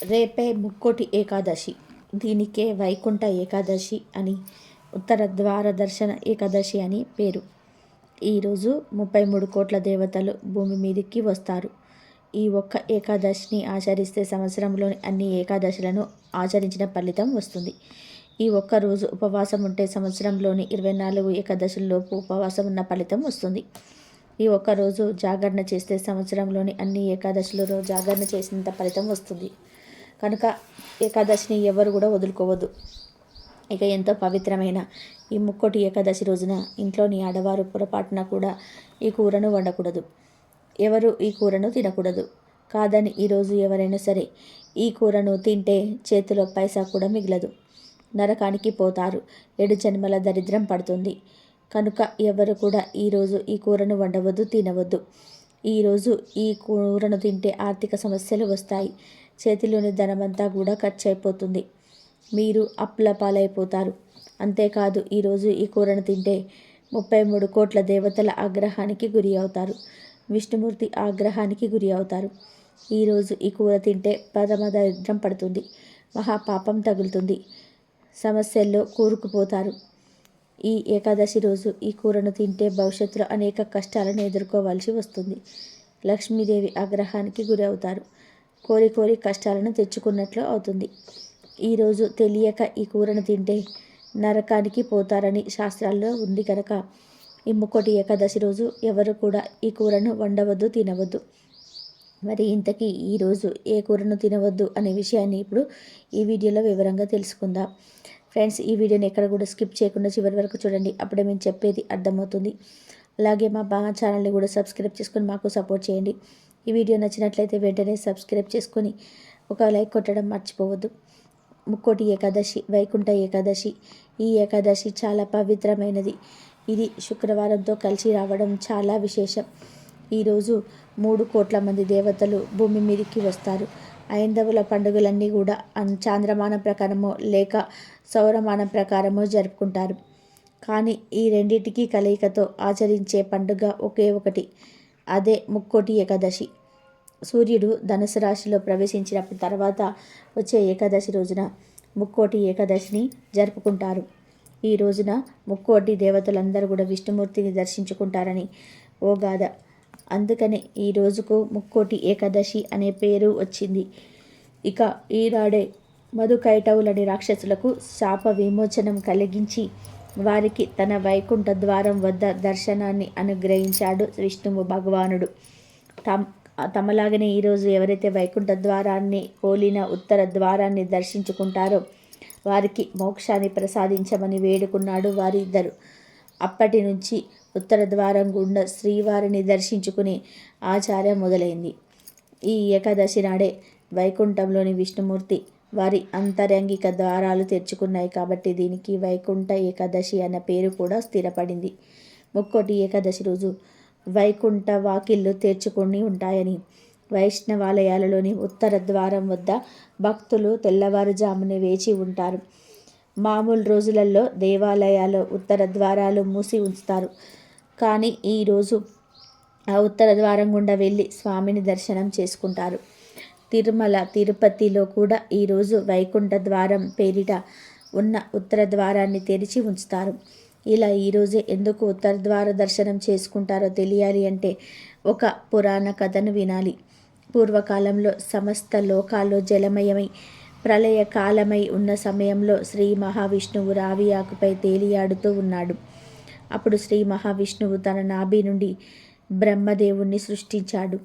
రేపే ముక్కోటి ఏకాదశి. దీనికే వైకుంఠ ఏకాదశి అని, ఉత్తర ద్వార దర్శన ఏకాదశి అని పేరు. ఈరోజు 33 కోట్ల దేవతలు భూమి మీదికి వస్తారు. ఈ ఒక్క ఏకాదశిని ఆచరిస్తే సంవత్సరంలోని అన్ని ఏకాదశులను ఆచరించిన ఫలితం వస్తుంది. ఈ ఒక్క రోజు ఉపవాసం ఉంటే సంవత్సరంలోని 24 ఏకాదశుల్లోపు ఉపవాసం ఉన్న ఫలితం వస్తుంది. ఈ ఒక్కరోజు జాగరణ చేస్తే సంవత్సరంలోని అన్ని ఏకాదశులలో జాగరణ చేసినంత ఫలితం వస్తుంది. కనుక ఏకాదశిని ఎవరు కూడా వదులుకోవద్దు. ఇక ఎంతో పవిత్రమైన ఈ ముక్కోటి ఏకాదశి రోజున ఇంట్లోని ఆడవారు పొరపాటున కూడా ఈ కూరను వండకూడదు. ఎవరు ఈ కూరను తినకూడదు. కాదని ఈరోజు ఎవరైనా సరే ఈ కూరను తింటే చేతిలో పైసా కూడా మిగలదు. నరకానికి పోతారు. 7 జన్మల దరిద్రం పడుతుంది. కనుక ఎవరు కూడా ఈరోజు ఈ కూరను వండవద్దు, తినవద్దు. ఈరోజు ఈ కూరను తింటే ఆర్థిక సమస్యలు వస్తాయి. చేతిలోని ధనమంతా కూడా ఖర్చు అయిపోతుంది. మీరు అప్పుల పాలైపోతారు. అంతేకాదు ఈరోజు ఈ కూరను తింటే 33 కోట్ల దేవతల ఆగ్రహానికి గురి అవుతారు. విష్ణుమూర్తి ఆగ్రహానికి గురి అవుతారు. ఈరోజు ఈ కూర తింటే పరమ దరిద్రం పడుతుంది. మహాపాపం తగులుతుంది. సమస్యల్లో కూరుకుపోతారు. ఈ ఏకాదశి రోజు ఈ కూరను తింటే భవిష్యత్తులో అనేక కష్టాలను ఎదుర్కోవాల్సి వస్తుంది. లక్ష్మీదేవి ఆగ్రహానికి గురి అవుతారు. కోరి కష్టాలను తెచ్చుకున్నట్లు అవుతుంది. ఈరోజు తెలియక ఈ కూరను తింటే నరకానికి పోతారని శాస్త్రాల్లో ఉంది కనుక ఈ ముక్కోటి ఏకాదశి రోజు ఎవరు కూడా ఈ కూరను వండవద్దు, తినవద్దు. మరి ఇంతకీ ఈరోజు ఏ కూరను తినవద్దు అనే విషయాన్ని ఇప్పుడు ఈ వీడియోలో వివరంగా తెలుసుకుందాం. ఫ్రెండ్స్, ఈ వీడియోని ఎక్కడ కూడా స్కిప్ చేయకుండా చివరి వరకు చూడండి. అప్పుడే మేము చెప్పేది అర్థమవుతుంది. అలాగే మా ఛానల్ని కూడా సబ్స్క్రైబ్ చేసుకొని మాకు సపోర్ట్ చేయండి. ఈ వీడియో నచ్చినట్లయితే వెంటనే సబ్స్క్రైబ్ చేసుకొని ఒక లైక్ కొట్టడం మర్చిపోవద్దు. ముక్కోటి ఏకాదశి, వైకుంఠ ఏకాదశి. ఈ ఏకాదశి చాలా పవిత్రమైనది. ఇది శుక్రవారంతో కలిసి రావడం చాలా విశేషం. ఈరోజు 3 కోట్ల మంది దేవతలు భూమి మీదకి వస్తారు. ఐందవుల పండుగలన్నీ కూడా చాంద్రమానం ప్రకారమో లేక సౌరమానం ప్రకారమో జరుపుకుంటారు. కానీ ఈ రెండింటికి కలయికతో ఆచరించే పండుగ ఒకే ఒకటి. అదే ముక్కోటి ఏకాదశి. సూర్యుడు ధనుసు రాశిలో ప్రవేశించినప్పుడు తర్వాత వచ్చే ఏకాదశి రోజున ముక్కోటి ఏకాదశిని జరుపుకుంటారు. ఈ రోజున ముక్కోటి దేవతలందరూ కూడా విష్ణుమూర్తిని దర్శించుకుంటారని ఓ గాథ. అందుకనే ఈ రోజుకు ముక్కోటి ఏకాదశి అనే పేరు వచ్చింది. ఇక ఈనాడే మధుకైటవులని రాక్షసులకు శాప విమోచనం కలిగించి వారికి తన వైకుంఠ ద్వారం వద్ద దర్శనాన్ని అనుగ్రహించాడు విష్ణువు భగవానుడు. తమలాగనే ఈరోజు ఎవరైతే వైకుంఠ ద్వారాన్ని పోలిన ఉత్తర ద్వారాన్ని దర్శించుకుంటారో వారికి మోక్షాన్ని ప్రసాదించమని వేడుకున్నాడు వారిద్దరు. అప్పటి నుంచి ఉత్తర ద్వారం గుండా శ్రీవారిని దర్శించుకునే ఆచారం మొదలైంది. ఈ ఏకాదశి నాడే వైకుంఠంలోని విష్ణుమూర్తి వారి అంతరంగిక ద్వారాలు తెరుచుకున్నాయి కాబట్టి దీనికి వైకుంఠ ఏకాదశి అన్న పేరు కూడా స్థిరపడింది. ముక్కోటి ఏకాదశి రోజు వైకుంఠ వాకిళ్ళు తెరుచుకొని ఉంటాయని వైష్ణవాలయాలలోని ఉత్తర ద్వారం వద్ద భక్తులు తెల్లవారుజామునే వేచి ఉంటారు. మామూలు రోజులలో దేవాలయాల్లో ఉత్తర ద్వారాలు మూసి ఉంచుతారు. కానీ ఈరోజు ఆ ఉత్తర ద్వారం గుండా వెళ్ళి స్వామిని దర్శనం చేసుకుంటారు. తిరుమల, తిరుపతిలో కూడా ఈరోజు వైకుంఠ ద్వారం పేరిట ఉన్న ఉత్తర ద్వారాన్ని తెరిచి ఉంచుతారు. ఇలా ఈరోజే ఎందుకు ఉత్తర ద్వార దర్శనం చేసుకుంటారో తెలియాలి అంటే ఒక పురాణ కథను వినాలి. పూర్వకాలంలో సమస్త లోకాల్లో జలమయమై ప్రళయకాలమై ఉన్న సమయంలో శ్రీ మహావిష్ణువు రావి ఆకుపై తేలియాడుతూ ఉన్నాడు. అప్పుడు శ్రీ మహావిష్ణువు తన నాభి నుండి బ్రహ్మదేవుణ్ణి సృష్టించాడు.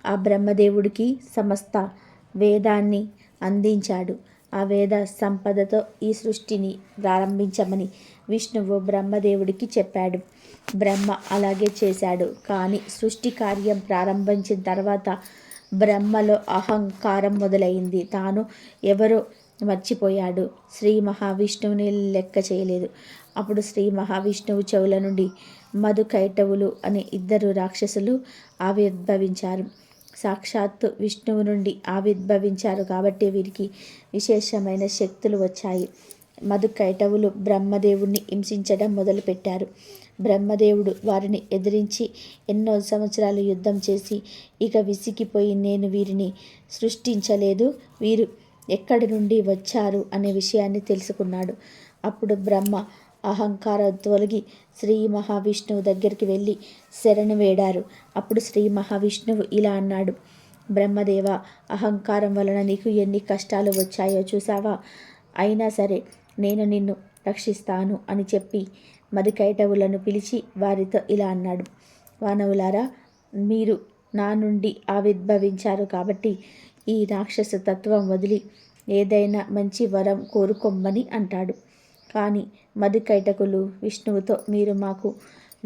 ఆ బ్రహ్మదేవుడికి సమస్త వేదాన్ని అందించాడు. ఆ వేద సంపదతో ఈ సృష్టిని ప్రారంభించమని విష్ణువు బ్రహ్మదేవుడికి చెప్పాడు. బ్రహ్మ అలాగే చేశాడు. కానీ సృష్టి కార్యం ప్రారంభించిన తర్వాత బ్రహ్మలో అహంకారం మొదలైంది. తాను ఎవరో మర్చిపోయాడు. శ్రీ మహావిష్ణువుని లెక్క చేయలేదు. అప్పుడు శ్రీ మహావిష్ణువు చెవుల నుండి మధుకైటవులు అనే 2 రాక్షసులు ఆవిర్భవించారు. సాక్షాత్తు విష్ణువు నుండి ఆవిర్భవించారు కాబట్టి వీరికి విశేషమైన శక్తులు వచ్చాయి. మధుకైటవులు బ్రహ్మదేవుణ్ణి హింసించడం మొదలుపెట్టారు. బ్రహ్మదేవుడు వారిని ఎదిరించి ఎన్నో సంవత్సరాలు యుద్ధం చేసి ఇక విసిగిపోయి నేను వీరిని సృష్టించలేదు, వీరు ఎక్కడి నుండి వచ్చారు అనే విషయాన్ని తెలుసుకున్నాడు. అప్పుడు బ్రహ్మ అహంకారం తొలగి శ్రీ మహావిష్ణువు దగ్గరికి వెళ్ళి శరణు వేడారు. అప్పుడు శ్రీ మహావిష్ణువు ఇలా అన్నాడు, బ్రహ్మదేవ, అహంకారం వలన నీకు ఎన్ని కష్టాలు వచ్చాయో చూసావా? అయినా సరే నేను నిన్ను రక్షిస్తాను అని చెప్పి మధుకైటవులను పిలిచి వారితో ఇలా అన్నాడు, వానవులారా, మీరు నా నుండి ఆవిర్భవించారు కాబట్టి ఈ రాక్షస తత్వం వదిలి ఏదైనా మంచి వరం కోరుకోమని అంటాడు. కానీ మధుకైటకులు విష్ణువుతో, మీరు మాకు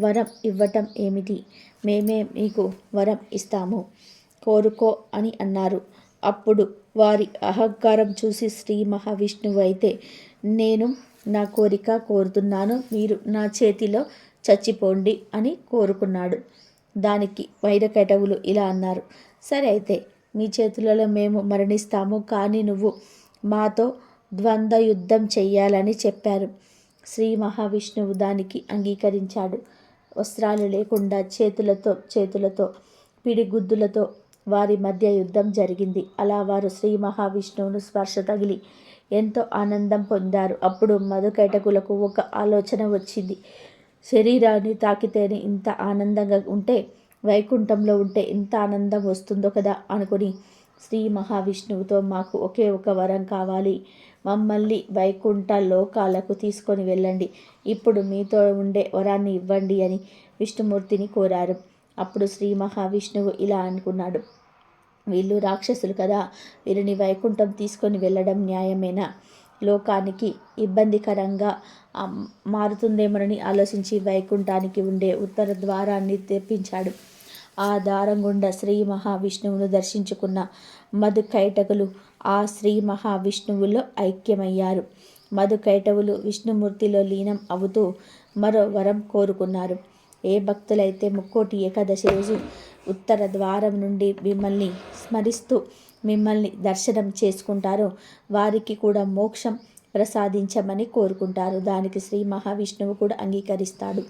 వరం ఇవ్వటం ఏమిటి? మేమే మీకు వరం ఇస్తాము, కోరుకో అని అన్నారు. అప్పుడు వారి అహంకారం చూసి శ్రీ మహావిష్ణువు అయితే, నేను నా కోరిక కోరుతున్నాను, మీరు నా చేతిలో చచ్చిపోండి అని కోరుకున్నాడు. దానికి వైరకైటవులు ఇలా అన్నారు, సరే అయితే మీ చేతులలో మేము మరణిస్తాము, కానీ నువ్వు మాతో ద్వంద్వ యుద్ధం చెయ్యాలని చెప్పారు. శ్రీ మహావిష్ణువు దానికి అంగీకరించాడు. వస్త్రాలు లేకుండా చేతులతో పిడిగుద్దులతో వారి మధ్య యుద్ధం జరిగింది. అలా వారు శ్రీ మహావిష్ణువును స్పర్శ తగిలి ఎంతో ఆనందం పొందారు. అప్పుడు మధుకైటకులకు ఒక ఆలోచన వచ్చింది. శరీరాన్ని తాకితేనే ఇంత ఆనందంగా ఉంటే వైకుంఠంలో ఉంటే ఇంత ఆనందం వస్తుందో కదా అనుకుని శ్రీ మహావిష్ణువుతో, మాకు ఒకే ఒక వరం కావాలి, మమ్మల్ని వైకుంఠ లోకాలకు తీసుకొని వెళ్ళండి, ఇప్పుడు మీతో ఉండే వరాన్ని ఇవ్వండి అని విష్ణుమూర్తిని కోరారు. అప్పుడు శ్రీ మహావిష్ణువు ఇలా అనుకున్నాడు, వీళ్ళు రాక్షసులు కదా, వీరిని వైకుంఠం తీసుకొని వెళ్ళడం న్యాయమేనా? లోకానికి ఇబ్బందికరంగా మారుతుందేమోనని ఆలోచించి వైకుంఠానికి ఉండే ఉత్తర ద్వారాన్ని తెప్పించాడు. ఆ ద్వారం గుండా శ్రీ మహావిష్ణువును దర్శించుకున్న మధుకైటకులు ఆ శ్రీ మహావిష్ణువులో ఐక్యమయ్యారు. మధుకైటవులు విష్ణుమూర్తిలో లీనం అవుతూ మరో వరం కోరుకున్నారు. ఏ భక్తులైతే ముక్కోటి ఏకాదశి రోజు ఉత్తర ద్వారం నుండి మిమ్మల్ని స్మరిస్తూ మిమ్మల్ని దర్శనం చేసుకుంటారో వారికి కూడా మోక్షం ప్రసాదించమని కోరుకుంటారు. దానికి శ్రీ మహావిష్ణువు కూడా అంగీకరిస్తాడు.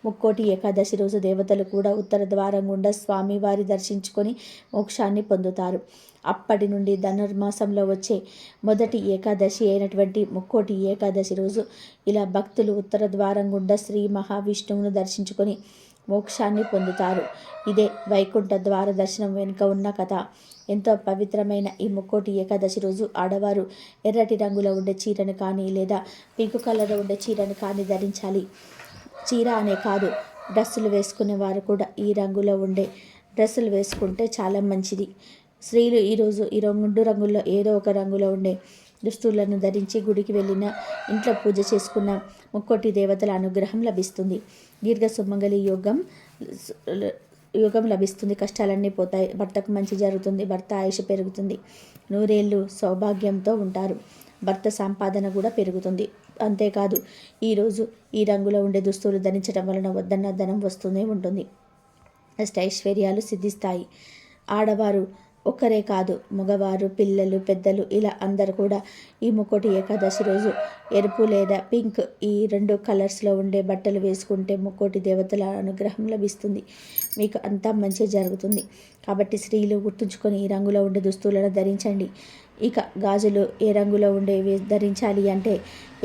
ముక్కోటి ఏకాదశి రోజు దేవతలు కూడా ఉత్తర ద్వారం గుండా స్వామివారి దర్శించుకొని మోక్షాన్ని పొందుతారు. అప్పటి నుండి ధనుర్మాసంలో వచ్చే మొదటి ఏకాదశి అయినటువంటి ముక్కోటి ఏకాదశి రోజు ఇలా భక్తులు ఉత్తర ద్వారం గుండా శ్రీ మహావిష్ణువును దర్శించుకొని మోక్షాన్ని పొందుతారు. ఇదే వైకుంఠ ద్వార దర్శనం వెనుక ఉన్న కథ. ఎంతో పవిత్రమైన ఈ ముక్కోటి ఏకాదశి రోజు ఆడవారు ఎర్రటి రంగులో ఉండే చీరను కానీ లేదా పింక్ కలర్లో ఉండే చీరను కానీ ధరించాలి. చీర అనే కాదు, డ్రెస్సులు వేసుకునే వారు కూడా ఈ రంగులో ఉండే డ్రెస్సులు వేసుకుంటే చాలా మంచిది. స్త్రీలు ఈరోజు ఈ రెండు రంగుల్లో ఏదో ఒక రంగులో ఉండే దుస్తులను ధరించి గుడికి వెళ్ళిన, ఇంట్లో పూజ చేసుకున్న ముక్కోటి దేవతల అనుగ్రహం లభిస్తుంది. దీర్ఘ సుమంగళి యోగం లభిస్తుంది. కష్టాలన్నీ పోతాయి. భర్తకు మంచి జరుగుతుంది. భర్త ఆయుష్ పెరుగుతుంది. నూరేళ్ళు సౌభాగ్యంతో ఉంటారు. భర్త సంపాదన కూడా పెరుగుతుంది. అంతేకాదు ఈరోజు ఈ రంగులో ఉండే దుస్తులు ధరించడం వలన వద్దన్న ధనం వస్తూనే ఉంటుంది. అష్టైశ్వర్యాలు సిద్ధిస్తాయి. ఆడవారు ఒక్కరే కాదు, మగవారు, పిల్లలు, పెద్దలు ఇలా అందరు కూడా ఈ ముక్కోటి ఏకాదశి రోజు ఎరుపు లేదా పింక్ ఈ రెండు కలర్స్లో ఉండే బట్టలు వేసుకుంటే ముక్కోటి దేవతల అనుగ్రహం లభిస్తుంది. మీకు అంతా మంచి జరుగుతుంది. కాబట్టి స్త్రీలు గుర్తుంచుకొని ఈ రంగులో ఉండే దుస్తులను ధరించండి. ఇక గాజులు ఏ రంగులో ఉండేవి ధరించాలి అంటే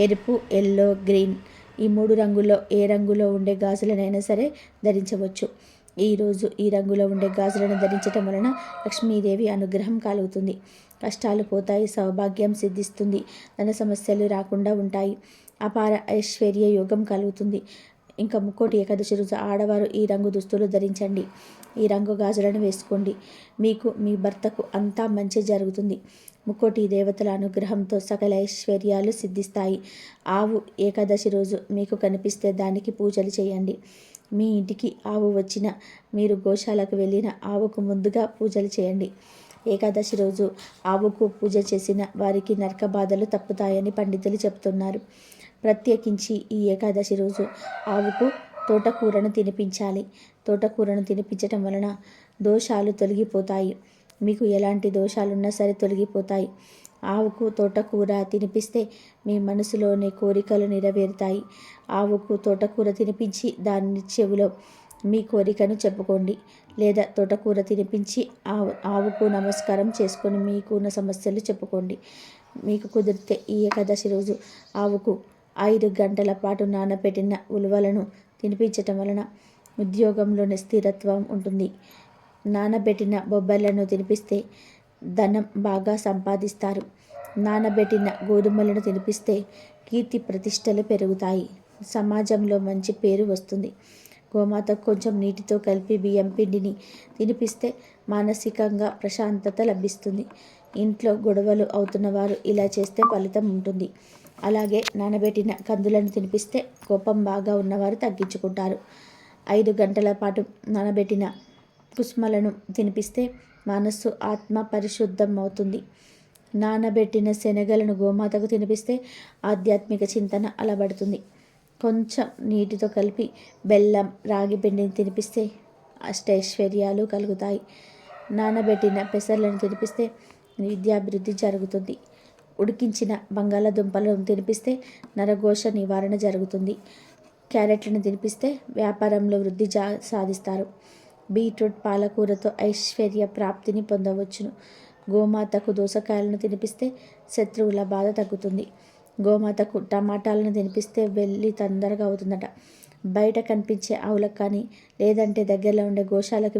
ఎరుపు, ఎల్లో, గ్రీన్ ఈ మూడు రంగుల్లో ఏ రంగులో ఉండే గాజులనైనా సరే ధరించవచ్చు. ఈరోజు ఈ రంగులో ఉండే గాజులను ధరించటం వలన లక్ష్మీదేవి అనుగ్రహం కలుగుతుంది. కష్టాలు పోతాయి. సౌభాగ్యం సిద్ధిస్తుంది. ధన సమస్యలు రాకుండా ఉంటాయి. అపార ఐశ్వర్య యోగం కలుగుతుంది. ఇంకా ముక్కోటి ఏకాదశి రోజు ఆడవారు ఈ రంగు దుస్తులు ధరించండి. ఈ రంగు గాజులను వేసుకోండి. మీకు మీ భర్తకు అంతా మంచి జరుగుతుంది. ముక్కోటి దేవతల అనుగ్రహంతో సకల ఐశ్వర్యాలు సిద్ధిస్తాయి. ఆవు ఏకాదశి రోజు మీకు కనిపిస్తే దానికి పూజలు చేయండి. మీ ఇంటికి ఆవు వచ్చిన మీరు గోశాలకు వెళ్ళిన ఆవుకు ముందుగా పూజలు చేయండి. ఏకాదశి రోజు ఆవుకు పూజ చేసిన వారికి నరక బాధలు తప్పుతాయని పండితులు చెప్తున్నారు. ప్రత్యేకించి ఈ ఏకాదశి రోజు ఆవుకు తోటకూరను తినిపించాలి. తోటకూరను తినిపించటం వలన దోషాలు తొలగిపోతాయి. మీకు ఎలాంటి దోషాలున్నా సరే తొలగిపోతాయి. ఆవుకు తోటకూర తినిపిస్తే మీ మనసులోని కోరికలు నెరవేరుతాయి. ఆవుకు తోటకూర తినిపించి దాని చెవిలో మీ కోరికను చెప్పుకోండి. లేదా తోటకూర తినిపించి ఆవుకు నమస్కారం చేసుకొని మీకున్న సమస్యలు చెప్పుకోండి. మీకు కుదిరితే ఈ ఏకాదశి రోజు ఆవుకు 5 గంటల పాటు నానబెట్టిన ఉలువలను తినిపించటం వలన ఉద్యోగంలోని స్థిరత్వం ఉంటుంది. నానబెట్టిన బొబ్బర్లను తినిపిస్తే ధనం బాగా సంపాదిస్తారు. నానబెట్టిన గోధుమలను తినిపిస్తే కీర్తి ప్రతిష్టలు పెరుగుతాయి. సమాజంలో మంచి పేరు వస్తుంది. గోమాతకు కొంచెం నీటితో కలిపి బియ్యం పిండిని తినిపిస్తే మానసికంగా ప్రశాంతత లభిస్తుంది. ఇంట్లో గొడవలు అవుతున్న వారు ఇలా చేస్తే ఫలితం ఉంటుంది. అలాగే నానబెట్టిన కందులను తినిపిస్తే కోపం బాగా ఉన్నవారు తగ్గించుకుంటారు. 5 గంటల పాటు నానబెట్టిన కుసుమలను తినిపిస్తే మనస్సు ఆత్మ పరిశుద్ధం అవుతుంది. నానబెట్టిన శనగలను గోమాతకు తినిపిస్తే ఆధ్యాత్మిక చింతన అలవడుతుంది. కొంచెం నీటితో కలిపి బెల్లం రాగి పిండిని తినిపిస్తే అష్టైశ్వర్యాలు కలుగుతాయి. నానబెట్టిన పెసర్లను తినిపిస్తే విద్యాభివృద్ధి జరుగుతుంది. ఉడికించిన బంగాళాదుంపలను తినిపిస్తే నరఘోష నివారణ జరుగుతుంది. క్యారెట్లను తినిపిస్తే వ్యాపారంలో వృద్ధి సాధిస్తారు. బీట్రూట్ పాలకూరతో ఐశ్వర్య ప్రాప్తిని పొందవచ్చును. గోమాతకు దోసకాయలను తినిపిస్తే శత్రువుల బాధ తగ్గుతుంది. గోమాతకు టమాటాలను తినిపిస్తే వెళ్ళి తొందరగా అవుతుందట. బయట కనిపించే ఆవులకు కానీ లేదంటే దగ్గరలో ఉండే గోశాలకు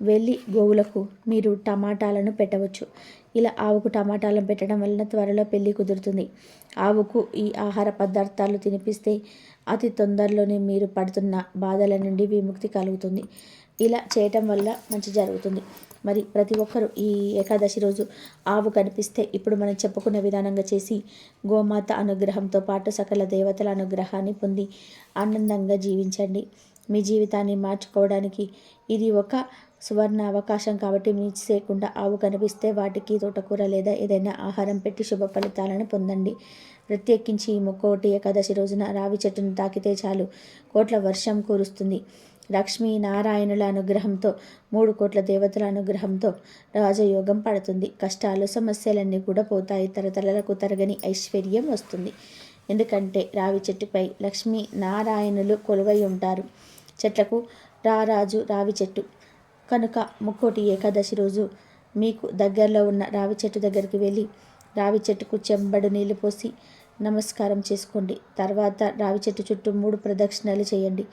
వెళ్ళి గోవులకు మీరు టమాటాలను పెట్టవచ్చు. ఇలా ఆవుకు టమాటాలను పెట్టడం వలన త్వరలో పెళ్లి కుదురుతుంది. ఆవుకు ఈ ఆహార పదార్థాలు తినిపిస్తే అతి తొందరలోనే మీరు పడుతున్న బాధల నుండి విముక్తి కలుగుతుంది. ఇలా చేయటం వల్ల మంచి జరుగుతుంది. మరి ప్రతి ఒక్కరూ ఈ ఏకాదశి రోజు ఆవు కనిపిస్తే ఇప్పుడు మనం చెప్పుకునే విధానంగా చేసి గోమాత అనుగ్రహంతో పాటు సకల దేవతల అనుగ్రహాన్ని పొంది ఆనందంగా జీవించండి. మీ జీవితాన్ని మార్చుకోవడానికి ఇది ఒక సువర్ణ అవకాశం. కాబట్టి మిస్ చేయకుండా ఆవు కనిపిస్తే వాటికి తోటకూర లేదా ఏదైనా ఆహారం పెట్టి శుభ ఫలితాలను పొందండి. ప్రత్యేకించి ఈ ముక్కోటి ఏకాదశి రోజున రావి చెట్టును తాకితే చాలు కోట్ల వర్షం కురుస్తుంది. లక్ష్మీ నారాయణుల అనుగ్రహంతో 3 కోట్ల దేవతల అనుగ్రహంతో రాజయోగం పడుతుంది. కష్టాలు సమస్యలన్నీ కూడా పోతాయి. తరతరాలకు తరగని ఐశ్వర్యం వస్తుంది. ఎందుకంటే రావి చెట్టుపై లక్ష్మీ నారాయణులు కొలువై ఉంటారు. చెట్లకు రారాజు రావి చెట్టు కనుక ముక్కోటి ఏకాదశి రోజు మీకు దగ్గరలో ఉన్న రావి చెట్టు దగ్గరికి వెళ్ళి రావి చెట్టుకు చెంబడు నీళ్లు పోసి నమస్కారం చేసుకోండి. తర్వాత రావి చెట్టు చుట్టూ 3 ప్రదక్షిణలు చేయండి.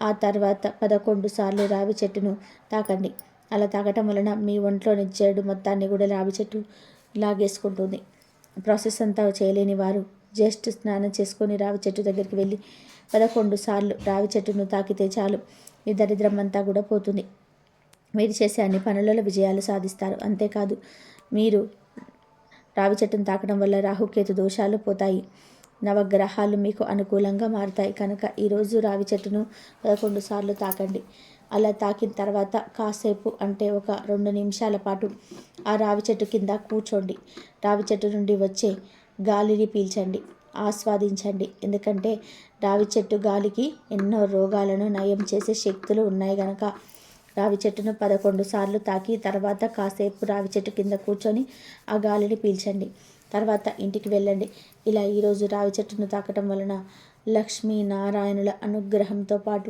ఆ తర్వాత 11 సార్లు రావి చెట్టును తాకండి. అలా తాకటం వలన మీ ఒంట్లోని చెడు మొత్తాన్ని కూడా రావి చెట్టు లాగేసుకుంటుంది. ప్రాసెస్ అంతా చేయలేని వారు జస్ట్ స్నానం చేసుకొని రావి చెట్టు దగ్గరికి వెళ్ళి 11 సార్లు రావి చెట్టును తాకితే చాలు మీ దరిద్రం అంతా కూడా పోతుంది. మీరు చేసే అన్ని పనులలో విజయాలు సాధిస్తారు. అంతేకాదు మీరు రావి చెట్టును తాకడం వల్ల రాహుకేతు దోషాలు పోతాయి. నవగ్రహాలు మీకు అనుకూలంగా మారుతాయి. కనుక ఈరోజు రావి చెట్టును 11 సార్లు తాకండి. అలా తాకిన తర్వాత కాసేపు అంటే ఒక 2 నిమిషాల పాటు ఆ రావి చెట్టు కింద కూర్చోండి. రావి చెట్టు నుండి వచ్చే గాలిని పీల్చండి, ఆస్వాదించండి. ఎందుకంటే రావి చెట్టు గాలికి ఎన్నో రోగాలను నయం చేసే శక్తులు ఉన్నాయి కనుక రావి చెట్టును 11 సార్లు తాకి తర్వాత కాసేపు రావి చెట్టు కింద కూర్చొని ఆ గాలిని పీల్చండి. తర్వాత ఇంటికి వెళ్ళండి. ఇలా ఈరోజు రావి చెట్టును తాకటం వలన లక్ష్మీ నారాయణుల అనుగ్రహంతో పాటు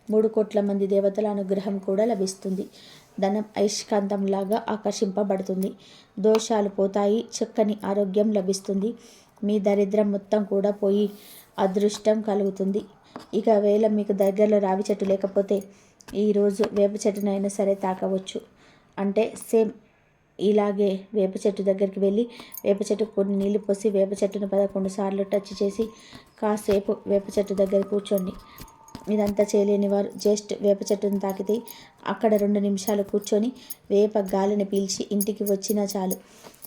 3 కోట్ల మంది దేవతల అనుగ్రహం కూడా లభిస్తుంది. ధనం అయస్కాంతంలాగా ఆకర్షింపబడుతుంది. దోషాలు పోతాయి. చక్కని ఆరోగ్యం లభిస్తుంది. మీ దరిద్రం మొత్తం కూడా పోయి అదృష్టం కలుగుతుంది. ఇక వేళ మీకు దగ్గరలో రావి చెట్టు లేకపోతే ఈరోజు వేప చెట్టునైనా సరే తాకవచ్చు. అంటే సేమ్ ఇలాగే వేప చెట్టు దగ్గరికి వెళ్ళి వేప చెట్టుకు కొన్ని నీళ్లు పోసి వేప చెట్టును 11 సార్లు టచ్ చేసి కాసేపు వేప చెట్టు దగ్గర కూర్చోండి. ఇదంతా చేయలేని వారు జస్ట్ వేప చెట్టును తాకితే అక్కడ 2 నిమిషాలు కూర్చొని వేప గాలిని పీల్చి ఇంటికి వచ్చినా చాలు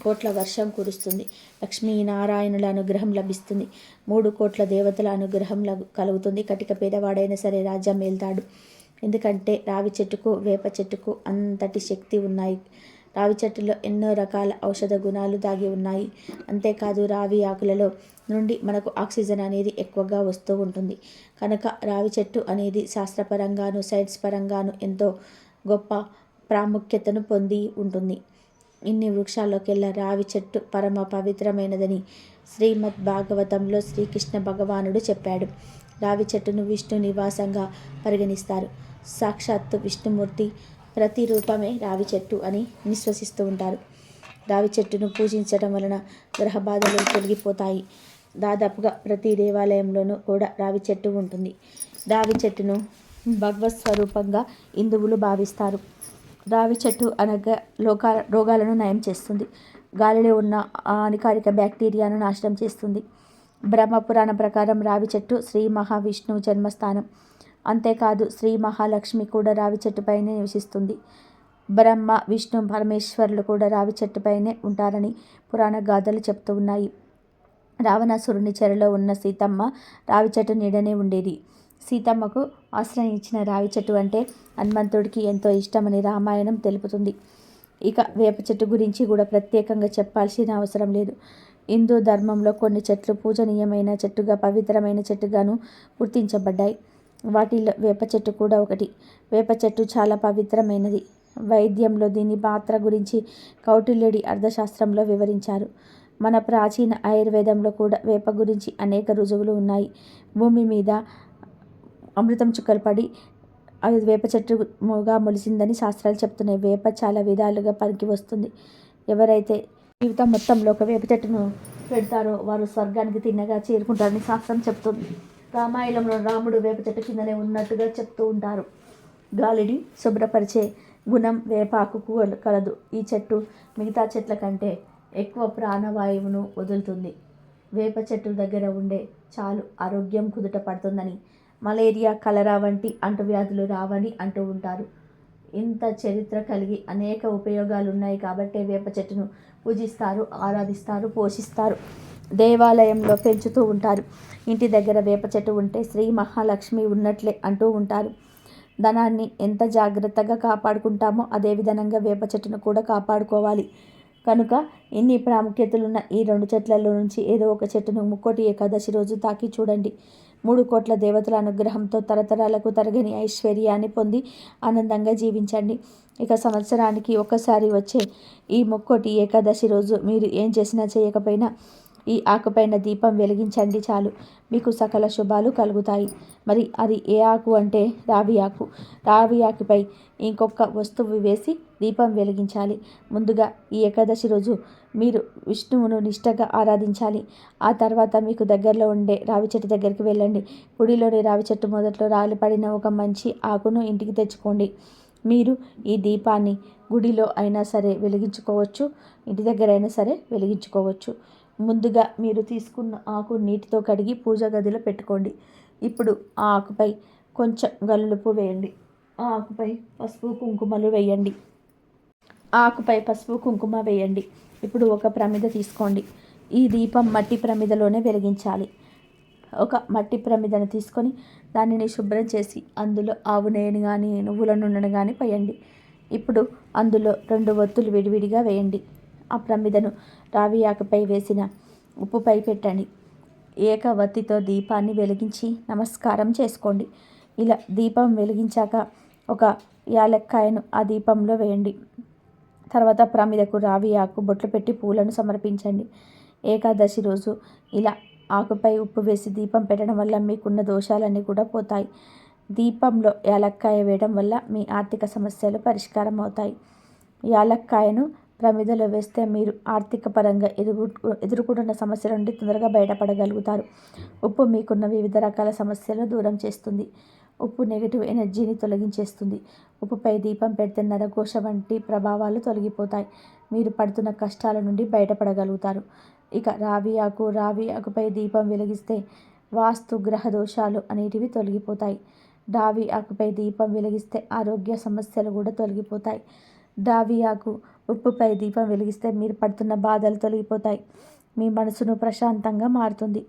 కోట్ల వర్షం కురుస్తుంది. లక్ష్మీనారాయణుల అనుగ్రహం లభిస్తుంది. 3 కోట్ల దేవతల అనుగ్రహం కలుగుతుంది. కటిక పేదవాడైనా సరే రాజ్యం వెళ్తాడు. ఎందుకంటే రావి చెట్టుకు వేప చెట్టుకు అంతటి శక్తి ఉన్నాయి. రావి చెట్టులో ఎన్నో రకాల ఔషధ గుణాలు దాగి ఉన్నాయి. అంతేకాదు రావి ఆకులలో నుండి మనకు ఆక్సిజన్ అనేది ఎక్కువగా వస్తూ ఉంటుంది. కనుక రావి చెట్టు అనేది శాస్త్రపరంగాను సైన్స్ పరంగాను ఎంతో గొప్ప ప్రాముఖ్యతను పొంది ఉంటుంది. ఇన్ని వృక్షాల్లోకెల్లా రావి చెట్టు పరమ పవిత్రమైనదని శ్రీమద్ భాగవతంలో శ్రీకృష్ణ భగవానుడు చెప్పాడు. రావి చెట్టును విష్ణు నివాసంగా పరిగణిస్తారు. సాక్షాత్తు విష్ణుమూర్తి ప్రతిరూపమే రావి చెట్టు అని విశ్వసిస్తూ ఉంటారు. రావి చెట్టును పూజించడం వలన గ్రహ బాధలు తొలగిపోతాయి. దాదాపుగా ప్రతి దేవాలయంలోనూ కూడా రావి చెట్టు ఉంటుంది. రావి చెట్టును భగవత్ స్వరూపంగా హిందువులు భావిస్తారు. రావి చెట్టు అనగా రోగాలను నయం చేస్తుంది. గాలిలో ఉన్న హానికారక బ్యాక్టీరియాను నాశనం చేస్తుంది. బ్రహ్మపురాణం ప్రకారం రావి చెట్టు శ్రీ మహావిష్ణువు జన్మస్థానం. అంతేకాదు శ్రీ మహాలక్ష్మి కూడా రావి చెట్టుపైనే నివసిస్తుంది. బ్రహ్మ విష్ణు పరమేశ్వరులు కూడా రావి చెట్టుపైనే ఉంటారని పురాణ గాథలు చెప్తూ ఉన్నాయి. రావణాసురుని చెరలో ఉన్న సీతమ్మ రావి చెట్టు నీడనే ఉండేది. సీతమ్మకు ఆశ్రయం ఇచ్చిన రావి చెట్టు అంటే హనుమంతుడికి ఎంతో ఇష్టమని రామాయణం తెలుపుతుంది. ఇక వేప చెట్టు గురించి కూడా ప్రత్యేకంగా చెప్పాల్సిన అవసరం లేదు. హిందూ ధర్మంలో కొన్ని చెట్లు పూజనీయమైన చెట్టుగా, పవిత్రమైన చెట్టుగాను గుర్తించబడ్డాయి. వాటిల్లో వేప చెట్టు కూడా ఒకటి. వేప చెట్టు చాలా పవిత్రమైనది. వైద్యంలో దీని పాత్ర గురించి కౌటిల్యుడి అర్థశాస్త్రంలో వివరించారు. మన ప్రాచీన ఆయుర్వేదంలో కూడా వేప గురించి అనేక రుజువులు ఉన్నాయి. భూమి మీద అమృతం చుక్కలు పడి అది వేప చెట్టుగా మొలిసిందని శాస్త్రాలు చెప్తున్నాయి. వేప చాలా విధాలుగా పనికి వస్తుంది. ఎవరైతే జీవితం మొత్తంలో ఒక వేప చెట్టును పెడతారో వారు స్వర్గానికి తిన్నగా చేరుకుంటారని శాస్త్రం చెప్తుంది. రామాయణంలో రాముడు వేప చెట్టు కిందనే ఉన్నట్టుగా చెప్తూ ఉంటారు. గాలిని శుభ్రపరిచే గుణం వేపాకుకు కలదు. ఈ చెట్టు మిగతా చెట్ల కంటే ఎక్కువ ప్రాణవాయువును వదులుతుంది. వేప చెట్టు దగ్గర ఉండే చాలు ఆరోగ్యం కుదుట పడుతుందని, మలేరియా, కలరా వంటి అంటువ్యాధులు రావని అంటూ ఉంటారు. ఇంత చరిత్ర కలిగి అనేక ఉపయోగాలు ఉన్నాయి కాబట్టే వేప చెట్టును పూజిస్తారు, ఆరాధిస్తారు, పోషిస్తారు, దేవాలయంలో పెంచుతూ ఉంటారు. ఇంటి దగ్గర వేప చెట్టు ఉంటే శ్రీ మహాలక్ష్మి ఉన్నట్లే అంటూ ఉంటారు. ధనాన్ని ఎంత జాగ్రత్తగా కాపాడుకుంటామో అదేవిధంగా వేప చెట్టును కూడా కాపాడుకోవాలి. కనుక ఇన్ని ప్రాముఖ్యతలున్న ఈ 2 చెట్లలో నుంచి ఏదో ఒక చెట్టును ముక్కోటి ఏకాదశి రోజు తాకి చూడండి. 3 కోట్ల దేవతల అనుగ్రహంతో తరతరాలకు తరగని ఐశ్వర్యాన్ని పొంది ఆనందంగా జీవించండి. ఇక సంవత్సరానికి ఒక్కసారి వచ్చే ఈ ముక్కోటి ఏకాదశి రోజు మీరు ఏం చేసినా చేయకపోయినా ఈ ఆకుపైన దీపం వెలిగించండి చాలు, మీకు సకల శుభాలు కలుగుతాయి. మరి అది ఏ ఆకు అంటే రావి ఆకు. రావి ఆకుపై ఇంకొక వస్తువు వేసి దీపం వెలిగించాలి. ముందుగా ఈ ఏకాదశి రోజు మీరు విష్ణువును నిష్టగా ఆరాధించాలి. ఆ తర్వాత మీకు దగ్గరలో ఉండే రావి చెట్టు దగ్గరికి వెళ్ళండి. గుడిలోని రావి చెట్టు మొదట్లో రాలిపడిన ఒక మంచి ఆకును ఇంటికి తెచ్చుకోండి. మీరు ఈ దీపాన్ని గుడిలో అయినా సరే వెలిగించుకోవచ్చు, ఇంటి దగ్గర అయినా సరే వెలిగించుకోవచ్చు. ముందుగా మీరు తీసుకున్న ఆకు నీటితో కడిగి పూజ గదిలో పెట్టుకోండి. ఇప్పుడు ఆ ఆకుపై కొంచెం గల్లుపు వేయండి. ఆ ఆకుపై పసుపు కుంకుమలు వేయండి. ఆకుపై పసుపు కుంకుమ వేయండి. ఇప్పుడు ఒక ప్రమిద తీసుకోండి. ఈ దీపం మట్టి ప్రమిదలోనే వెలిగించాలి. ఒక మట్టి ప్రమిదను తీసుకొని దానిని శుభ్రం చేసి అందులో ఆవు నెయ్యిని కానీ నువ్వుల నూనెను కానీ పోయండి. ఇప్పుడు అందులో 2 ఒత్తులు విడివిడిగా వేయండి. ఆ ప్రమిదను రావి ఆకుపై వేసిన ఉప్పుపై పెట్టండి. ఏకవత్తితో దీపాన్ని వెలిగించి నమస్కారం చేసుకోండి. ఇలా దీపం వెలిగించాక ఒక యాలక్కాయను ఆ దీపంలో వేయండి. తర్వాత ప్రమిదకు రావి ఆకు బొట్లు పెట్టి పూలను సమర్పించండి. ఏకాదశి రోజు ఇలా ఆకుపై ఉప్పు వేసి దీపం పెట్టడం వల్ల మీకున్న దోషాలన్నీ కూడా పోతాయి. దీపంలో యాలక్కాయ వేయడం వల్ల మీ ఆర్థిక సమస్యలు పరిష్కారం అవుతాయి. యాలక్కాయను ప్రమిదలో వేస్తే మీరు ఆర్థిక పరంగా ఎదుర్కొంటున్న సమస్యల నుండి తొందరగా బయటపడగలుగుతారు. ఉప్పు మీకున్న వివిధ రకాల సమస్యలను దూరం చేస్తుంది. ఉప్పు నెగిటివ్ ఎనర్జీని తొలగించేస్తుంది. ఉప్పుపై దీపం పెడితే నరఘోష వంటి ప్రభావాలు తొలగిపోతాయి. మీరు పడుతున్న కష్టాల నుండి బయటపడగలుగుతారు. ఇక రావి ఆకుపై దీపం వెలిగిస్తే వాస్తు గ్రహ దోషాలు అనేటివి తొలగిపోతాయి. రావి ఆకుపై దీపం వెలిగిస్తే ఆరోగ్య సమస్యలు కూడా తొలగిపోతాయి. రావి ఆకు ఉప్పుపై దీపం వెలిగిస్తే మీరు పడుతున్న బాధలు తొలగిపోతాయి. మీ మనసును ప్రశాంతంగా మారుతుంది.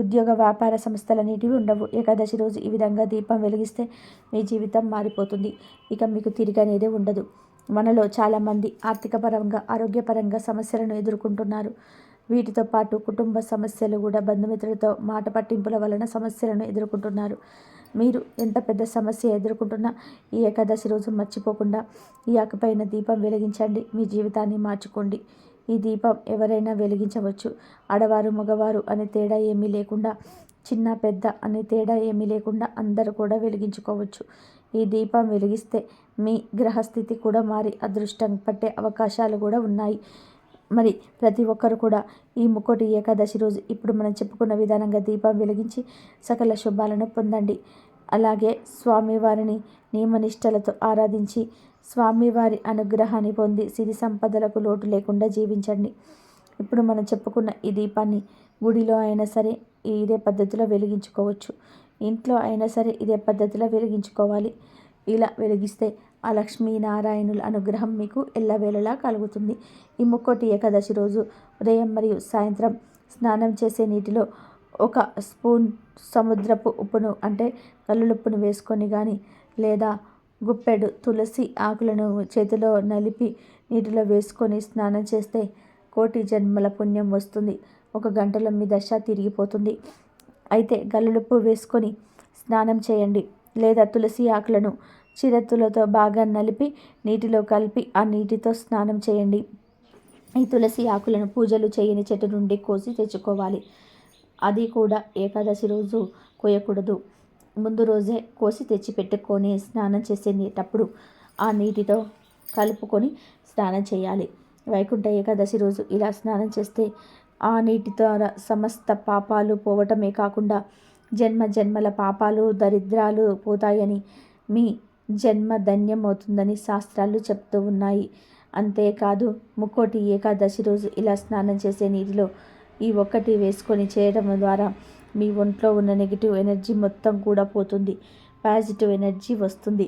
ఉద్యోగ వ్యాపార సంస్థలనేటివి ఉండవు. ఏకాదశి రోజు ఈ విధంగా దీపం వెలిగిస్తే మీ జీవితం మారిపోతుంది. ఇక మీకు తిరిగనేదే ఉండదు. మనలో చాలామంది ఆర్థిక పరంగా, ఆరోగ్యపరంగా సమస్యలను ఎదుర్కొంటున్నారు. వీటితో పాటు కుటుంబ సమస్యలు కూడా, బంధుమిత్రులతో మాట పట్టింపుల వలన సమస్యలను ఎదుర్కొంటున్నారు. మీరు ఎంత పెద్ద సమస్య ఎదుర్కొంటున్నా ఈ ఏకాదశి రోజు మర్చిపోకుండా ఈ ఆకుపైన దీపం వెలిగించండి. మీ జీవితాన్ని మార్చుకోండి. ఈ దీపం ఎవరైనా వెలిగించవచ్చు. ఆడవారు మగవారు అనే తేడా ఏమీ లేకుండా, చిన్న పెద్ద అనే తేడా ఏమీ లేకుండా అందరూ కూడా వెలిగించుకోవచ్చు. ఈ దీపం వెలిగిస్తే మీ గ్రహస్థితి కూడా మారి అదృష్టం పట్టే అవకాశాలు కూడా ఉన్నాయి. మరి ప్రతి ఒక్కరు కూడా ఈ ముక్కోటి ఏకాదశి రోజు ఇప్పుడు మనం చెప్పుకున్న విధానంగా దీపం వెలిగించి సకల శుభాలను పొందండి. అలాగే స్వామివారిని నియమనిష్టలతో ఆరాధించి స్వామివారి అనుగ్రహాన్ని పొంది సిరి సంపదలకు లోటు లేకుండా జీవించండి. ఇప్పుడు మనం చెప్పుకున్న ఈ దీపాన్ని గుడిలో అయినా సరే ఇదే పద్ధతిలో వెలిగించుకోవచ్చు. ఇంట్లో అయినా సరే ఇదే పద్ధతిలో వెలిగించుకోవాలి. ఇలా వెలిగిస్తే ఆ లక్ష్మీనారాయణుల అనుగ్రహం మీకు ఎల్లవేళలా కలుగుతుంది. ఈ ముక్కోటి ఏకాదశి రోజు ఉదయం మరియు సాయంత్రం స్నానం చేసే నీటిలో 1 స్పూన్ సముద్రపు ఉప్పును అంటే కల్లులుప్పును వేసుకొని కానీ, లేదా గుప్పెడు తులసి ఆకులను చేతిలో నలిపి నీటిలో వేసుకొని స్నానం చేస్తే కోటి జన్మల పుణ్యం వస్తుంది. 1 గంటలో మీ దశ తిరిగిపోతుంది. అయితే గల్లులుప్పు వేసుకొని స్నానం చేయండి. లేదా తులసి ఆకులను చిరత్తులతో బాగా నలిపి నీటిలో కలిపి ఆ నీటితో స్నానం చేయండి. ఈ తులసి ఆకులను పూజలు చేయని చెట్టు నుండి కోసి తెచ్చుకోవాలి. అది కూడా ఏకాదశి రోజు కోయకూడదు. ముందు రోజే కోసి తెచ్చి పెట్టుకొని స్నానం చేసేటప్పుడు ఆ నీటితో కలుపుకొని స్నానం చేయాలి. వైకుంఠ ఏకాదశి రోజు ఇలా స్నానం చేస్తే ఆ నీటి ద్వారా సమస్త పాపాలు పోవటమే కాకుండా జన్మ జన్మల పాపాలు దరిద్రాలు పోతాయని, మీ జన్మ ధన్యమవుతుందని శాస్త్రాలు చెప్తూ ఉన్నాయి. అంతేకాదు ముక్కోటి ఏకాదశి రోజు ఇలా స్నానం చేసే నీటిలో ఈ ఒక్కటి వేసుకొని చేయడం ద్వారా మీ ఒంట్లో ఉన్న నెగిటివ్ ఎనర్జీ మొత్తం కూడా పోతుంది. పాజిటివ్ ఎనర్జీ వస్తుంది.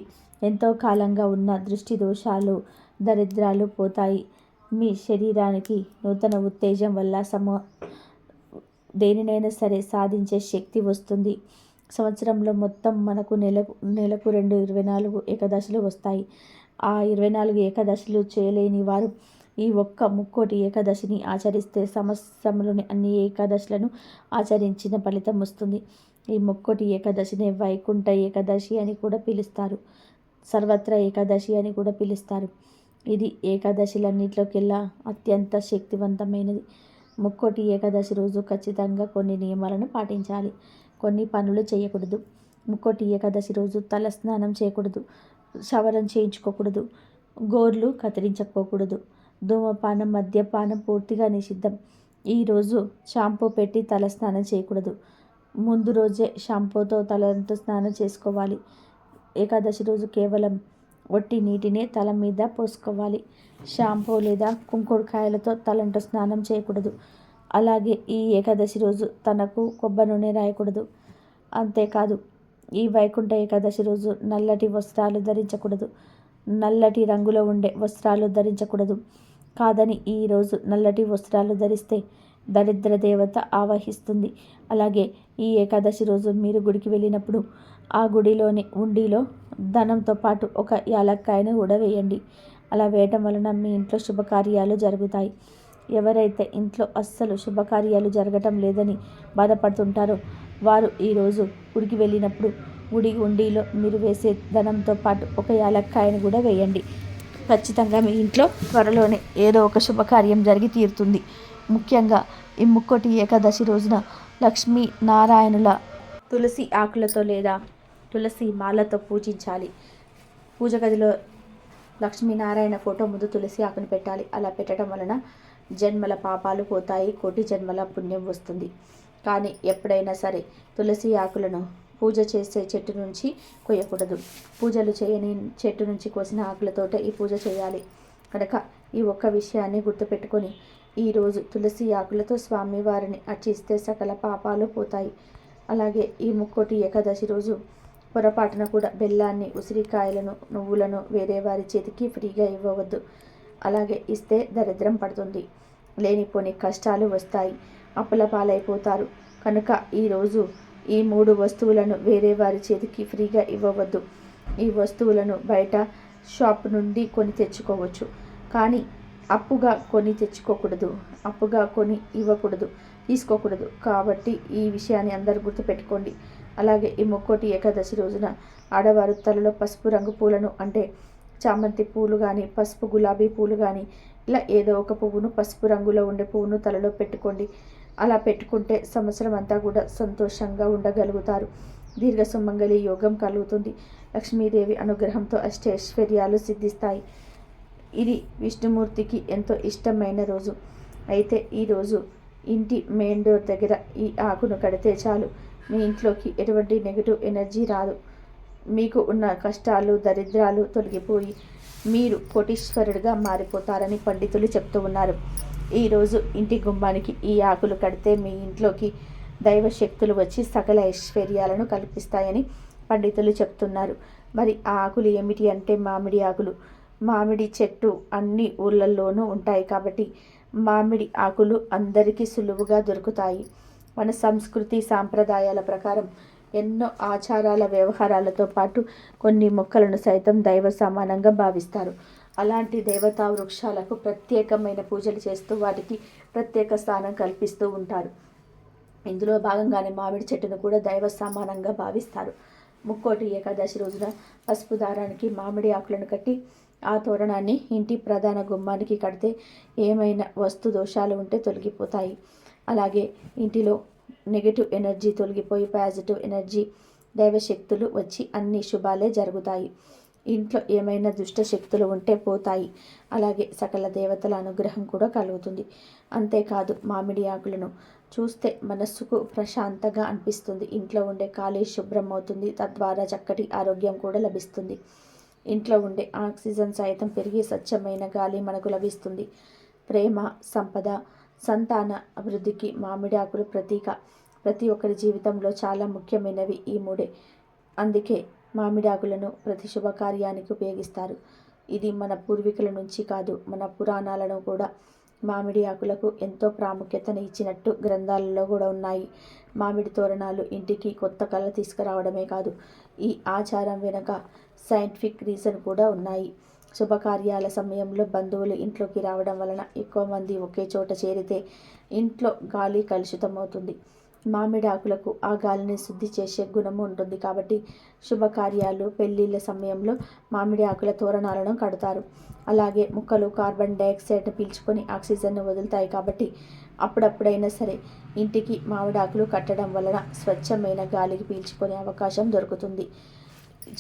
ఎంతో కాలంగా ఉన్న దృష్టి దోషాలు దరిద్రాలు పోతాయి. మీ శరీరానికి నూతన ఉత్తేజం వల్ల దేనినైనా సరే సాధించే శక్తి వస్తుంది. సంవత్సరంలో మొత్తం మనకు నెలకు 24 ఏకాదశులు వస్తాయి. ఆ 24 ఏకాదశులు చేయలేని వారు ఈ ఒక్క ముక్కోటి ఏకాదశిని ఆచరిస్తే సంవత్సరంలోని అన్ని ఏకాదశులను ఆచరించిన ఫలితం వస్తుంది. ఈ ముక్కోటి ఏకాదశిని వైకుంఠ ఏకాదశి అని కూడా పిలుస్తారు. సర్వత్ర ఏకాదశి అని కూడా పిలుస్తారు. ఇది ఏకాదశులన్నింటిలోకెల్లా అత్యంత శక్తివంతమైనది. ముక్కోటి ఏకాదశి రోజు ఖచ్చితంగా కొన్ని నియమాలను పాటించాలి. కొన్ని పనులు చేయకూడదు. ముక్కోటి ఏకాదశి రోజు తల స్నానం చేయకూడదు. శవరం చేయించుకోకూడదు. గోర్లు కత్తిరించుకోకూడదు. ధూమపానం మద్యపానం పూర్తిగా నిషిద్ధం. ఈరోజు షాంపూ పెట్టి తల స్నానం చేయకూడదు. ముందు రోజే షాంపూతో తలంటూ స్నానం చేసుకోవాలి. ఏకాదశి రోజు కేవలం ఒట్టి నీటినే తల మీద పోసుకోవాలి. షాంపూ లేదా కుంకుడుకాయలతో తలంటూ స్నానం చేయకూడదు. అలాగే ఈ ఏకాదశి రోజు తనకు కొబ్బరి నూనె రాయకూడదు. అంతేకాదు ఈ వైకుంఠ ఏకాదశి రోజు నల్లటి వస్త్రాలు ధరించకూడదు. నల్లటి రంగులో ఉండే వస్త్రాలు ధరించకూడదు. కాదని ఈరోజు నల్లటి వస్త్రాలు ధరిస్తే దరిద్ర దేవత ఆవహిస్తుంది. అలాగే ఈ ఏకాదశి రోజు మీరు గుడికి వెళ్ళినప్పుడు ఆ గుడిలోని ఉండిలో ధనంతో పాటు 1 యాలక్కాయను కూడా వేయండి. అలా వేయటం వలన మీ ఇంట్లో శుభకార్యాలు జరుగుతాయి. ఎవరైతే ఇంట్లో అస్సలు శుభకార్యాలు జరగటం లేదని బాధపడుతుంటారో వారు ఈరోజు గుడికి వెళ్ళినప్పుడు గుడి ఉండిలో మీరు వేసే ధనంతో పాటు 1 యాలక్కాయను కూడా వేయండి. ఖచ్చితంగా మీ ఇంట్లో త్వరలోనే ఏదో ఒక శుభకార్యం జరిగి తీరుతుంది. ముఖ్యంగా ఈ ముక్కోటి ఏకాదశి రోజున లక్ష్మీ నారాయణుల తులసి ఆకులతో లేదా తులసి మాలతో పూజించాలి. పూజ గదిలో లక్ష్మీనారాయణ ఫోటో ముందు తులసి ఆకును పెట్టాలి. అలా పెట్టడం వలన జన్మల పాపాలు పోతాయి. కోటి జన్మల పుణ్యం వస్తుంది. కానీ ఎప్పుడైనా సరే తులసి ఆకులను పూజ చేసే చెట్టు నుంచి కొయ్యకూడదు. పూజలు చేయని చెట్టు నుంచి కోసిన ఆకులతోటే ఈ పూజ చేయాలి. కనుక ఈ ఒక్క విషయాన్ని గుర్తుపెట్టుకొని ఈరోజు తులసి ఆకులతో స్వామివారిని అర్చిస్తే సకల పాపాలు పోతాయి. అలాగే ఈ ముక్కోటి ఏకాదశి రోజు పొరపాటున కూడా బెల్లాన్ని, ఉసిరికాయలను, నువ్వులను వేరే వారి చేతికి ఫ్రీగా ఇవ్వవద్దు. అలాగే ఇస్తే దరిద్రం పడుతుంది. లేనిపోని కష్టాలు వస్తాయి. అప్పుల పాలైపోతారు. కనుక ఈరోజు ఈ 3 వస్తువులను వేరే వారి చేతికి ఫ్రీగా ఇవ్వవద్దు. ఈ వస్తువులను బయట షాప్ నుండి కొని తెచ్చుకోవచ్చు. కానీ అప్పుగా కొని తెచ్చుకోకూడదు. అప్పుగా కొని ఇవ్వకూడదు, తీసుకోకూడదు. కాబట్టి ఈ విషయాన్ని అందరూ గుర్తుపెట్టుకోండి. అలాగే ఈ ముక్కోటి ఏకాదశి రోజున ఆడవారు తలలో పసుపు రంగు పూలను అంటే చామంతి పూలు కానీ పసుపు గులాబీ పూలు కానీ ఇలా ఏదో ఒక పువ్వును పసుపు రంగులో ఉండే పువ్వును తలలో పెట్టుకోండి. అలా పెట్టుకుంటే సంవత్సరం అంతా కూడా సంతోషంగా ఉండగలుగుతారు. దీర్ఘ సుమంగళి యోగం కలుగుతుంది. లక్ష్మీదేవి అనుగ్రహంతో అష్టైశ్వర్యాలు సిద్ధిస్తాయి. ఇది విష్ణుమూర్తికి ఎంతో ఇష్టమైన రోజు. అయితే ఈరోజు ఇంటి మెయిన్ డోర్ దగ్గర ఈ ఆకును కడితే చాలు, మీ ఇంట్లోకి ఎటువంటి నెగిటివ్ ఎనర్జీ రాదు. మీకు ఉన్న కష్టాలు దరిద్రాలు తొలగిపోయి మీరు కోటీశ్వరుడిగా మారిపోతారని పండితులు చెప్తూ ఉన్నారు. ఈరోజు ఇంటి గుమ్మానికి ఈ ఆకులు కడితే మీ ఇంట్లోకి దైవ శక్తులు వచ్చి సకల ఐశ్వర్యాలను కల్పిస్తాయని పండితులు చెప్తున్నారు. మరి ఆ ఆకులు ఏమిటి అంటే మామిడి ఆకులు. మామిడి చెట్టు అన్ని ఊళ్ళల్లోనూ ఉంటాయి కాబట్టి మామిడి ఆకులు అందరికీ సులువుగా దొరుకుతాయి. మన సంస్కృతి సాంప్రదాయాల ప్రకారం ఎన్నో ఆచారాల వ్యవహారాలతో పాటు కొన్ని మొక్కలను సైతం దైవ సమానంగా భావిస్తారు. అలాంటి దేవతా వృక్షాలకు ప్రత్యేకమైన పూజలు చేస్తూ వాటికి ప్రత్యేక స్థానం కల్పిస్తూ ఉంటారు. ఇందులో భాగంగానే మామిడి చెట్టును కూడా దైవ సమానంగా భావిస్తారు. ముక్కోటి ఏకాదశి రోజున పసుపు దారానికి మామిడి ఆకులను కట్టి ఆ తోరణాన్ని ఇంటి ప్రధాన గుమ్మానికి కడితే ఏమైనా వస్తు దోషాలు ఉంటే తొలగిపోతాయి. అలాగే ఇంటిలో నెగిటివ్ ఎనర్జీ తొలగిపోయి పాజిటివ్ ఎనర్జీ దైవశక్తులు వచ్చి అన్ని శుభాలే జరుగుతాయి. ఇంట్లో ఏమైనా దుష్ట శక్తులు ఉంటే పోతాయి. అలాగే సకల దేవతల అనుగ్రహం కూడా కలుగుతుంది. అంతేకాదు మామిడి ఆకులను చూస్తే మనస్సుకు ప్రశాంతంగా అనిపిస్తుంది. ఇంట్లో ఉండే ఖాళీ శుభ్రం అవుతుంది. తద్వారా చక్కటి ఆరోగ్యం కూడా లభిస్తుంది. ఇంట్లో ఉండే ఆక్సిజన్ సైతం పెరిగి స్వచ్ఛమైన గాలి మనకు లభిస్తుంది. ప్రేమ, సంపద, సంతాన అభివృద్ధికి మామిడి ఆకులు ప్రతీక. ప్రతి ఒక్కరి జీవితంలో చాలా ముఖ్యమైనవి ఈ మూడే. అందుకే మామిడి ఆకులను ప్రతి శుభకార్యానికి ఉపయోగిస్తారు. ఇది మన పూర్వీకుల నుంచి కాదు, మన పురాణాలను కూడా మామిడి ఆకులకు ఎంతో ప్రాముఖ్యతను ఇచ్చినట్టు గ్రంథాలలో కూడా ఉన్నాయి. మామిడి తోరణాలు ఇంటికి కొత్త కళ తీసుకురావడమే కాదు, ఈ ఆచారం వెనుక సైంటిఫిక్ రీజన్ కూడా ఉన్నాయి. శుభకార్యాల సమయంలో బంధువులు ఇంట్లోకి రావడం వలన ఎక్కువ మంది ఒకే చోట చేరితే ఇంట్లో గాలి కలుషితమవుతుంది. మామిడి ఆకులకు ఆ గాలిని శుద్ధి చేసే గుణము ఉంటుంది. కాబట్టి శుభకార్యాలు పెళ్ళిళ్ళ సమయంలో మామిడి ఆకుల తోరణాలను కడతారు. అలాగే మొక్కలు కార్బన్ డైఆక్సైడ్ను పీల్చుకొని ఆక్సిజన్ను వదులుతాయి. కాబట్టి అప్పుడప్పుడైనా సరే ఇంటికి మామిడి ఆకులు కట్టడం వలన స్వచ్ఛమైన గాలికి పీల్చుకునే అవకాశం దొరుకుతుంది.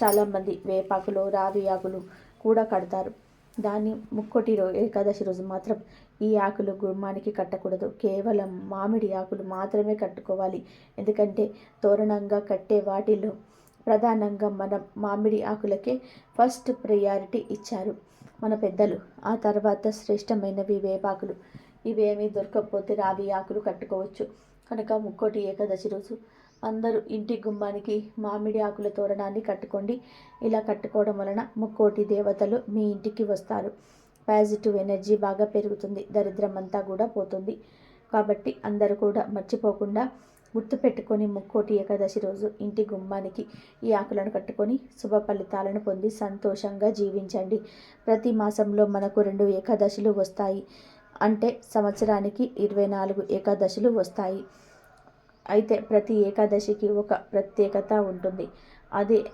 చాలామంది వేపాకులు, రావి ఆకులు కూడా కడతారు. దాన్ని ముక్కోటి ఏకాదశి రోజు మాత్రం ఈ ఆకులు గుమ్మానికి కట్టకూడదు. కేవలం మామిడి ఆకులు మాత్రమే కట్టుకోవాలి. ఎందుకంటే తోరణంగా కట్టే వాటిలో ప్రధానంగా మనం మామిడి ఆకులకే ఫస్ట్ ప్రయారిటీ ఇచ్చారు మన పెద్దలు. ఆ తర్వాత శ్రేష్టమైనవి వేపాకులు. ఇవేమీ దొరకకపోతే రావి ఆకులు కట్టుకోవచ్చు. కనుక ముక్కోటి ఏకాదశి రోజు అందరూ ఇంటి గుమ్మానికి మామిడి ఆకుల తోరణాన్ని కట్టుకోండి. ఇలా కట్టుకోవడం వలన ముక్కోటి దేవతలు మీ ఇంటికి వస్తారు. పాజిటివ్ ఎనర్జీ బాగా పెరుగుతుంది. దరిద్రం అంతా కూడా పోతుంది. కాబట్టి అందరూ కూడా మర్చిపోకుండా గుర్తుపెట్టుకొని ముక్కోటి ఏకాదశి రోజు ఇంటి గుమ్మానికి ఈ ఆకులను కట్టుకొని శుభ ఫలితాలను పొంది సంతోషంగా జీవించండి. ప్రతి మాసంలో మనకు 2 ఏకాదశులు వస్తాయి. అంటే సంవత్సరానికి 24 ఏకాదశులు వస్తాయి. అయితే ప్రతి ఏకాదశికి ఒక ప్రత్యేకత ఉంటుంది.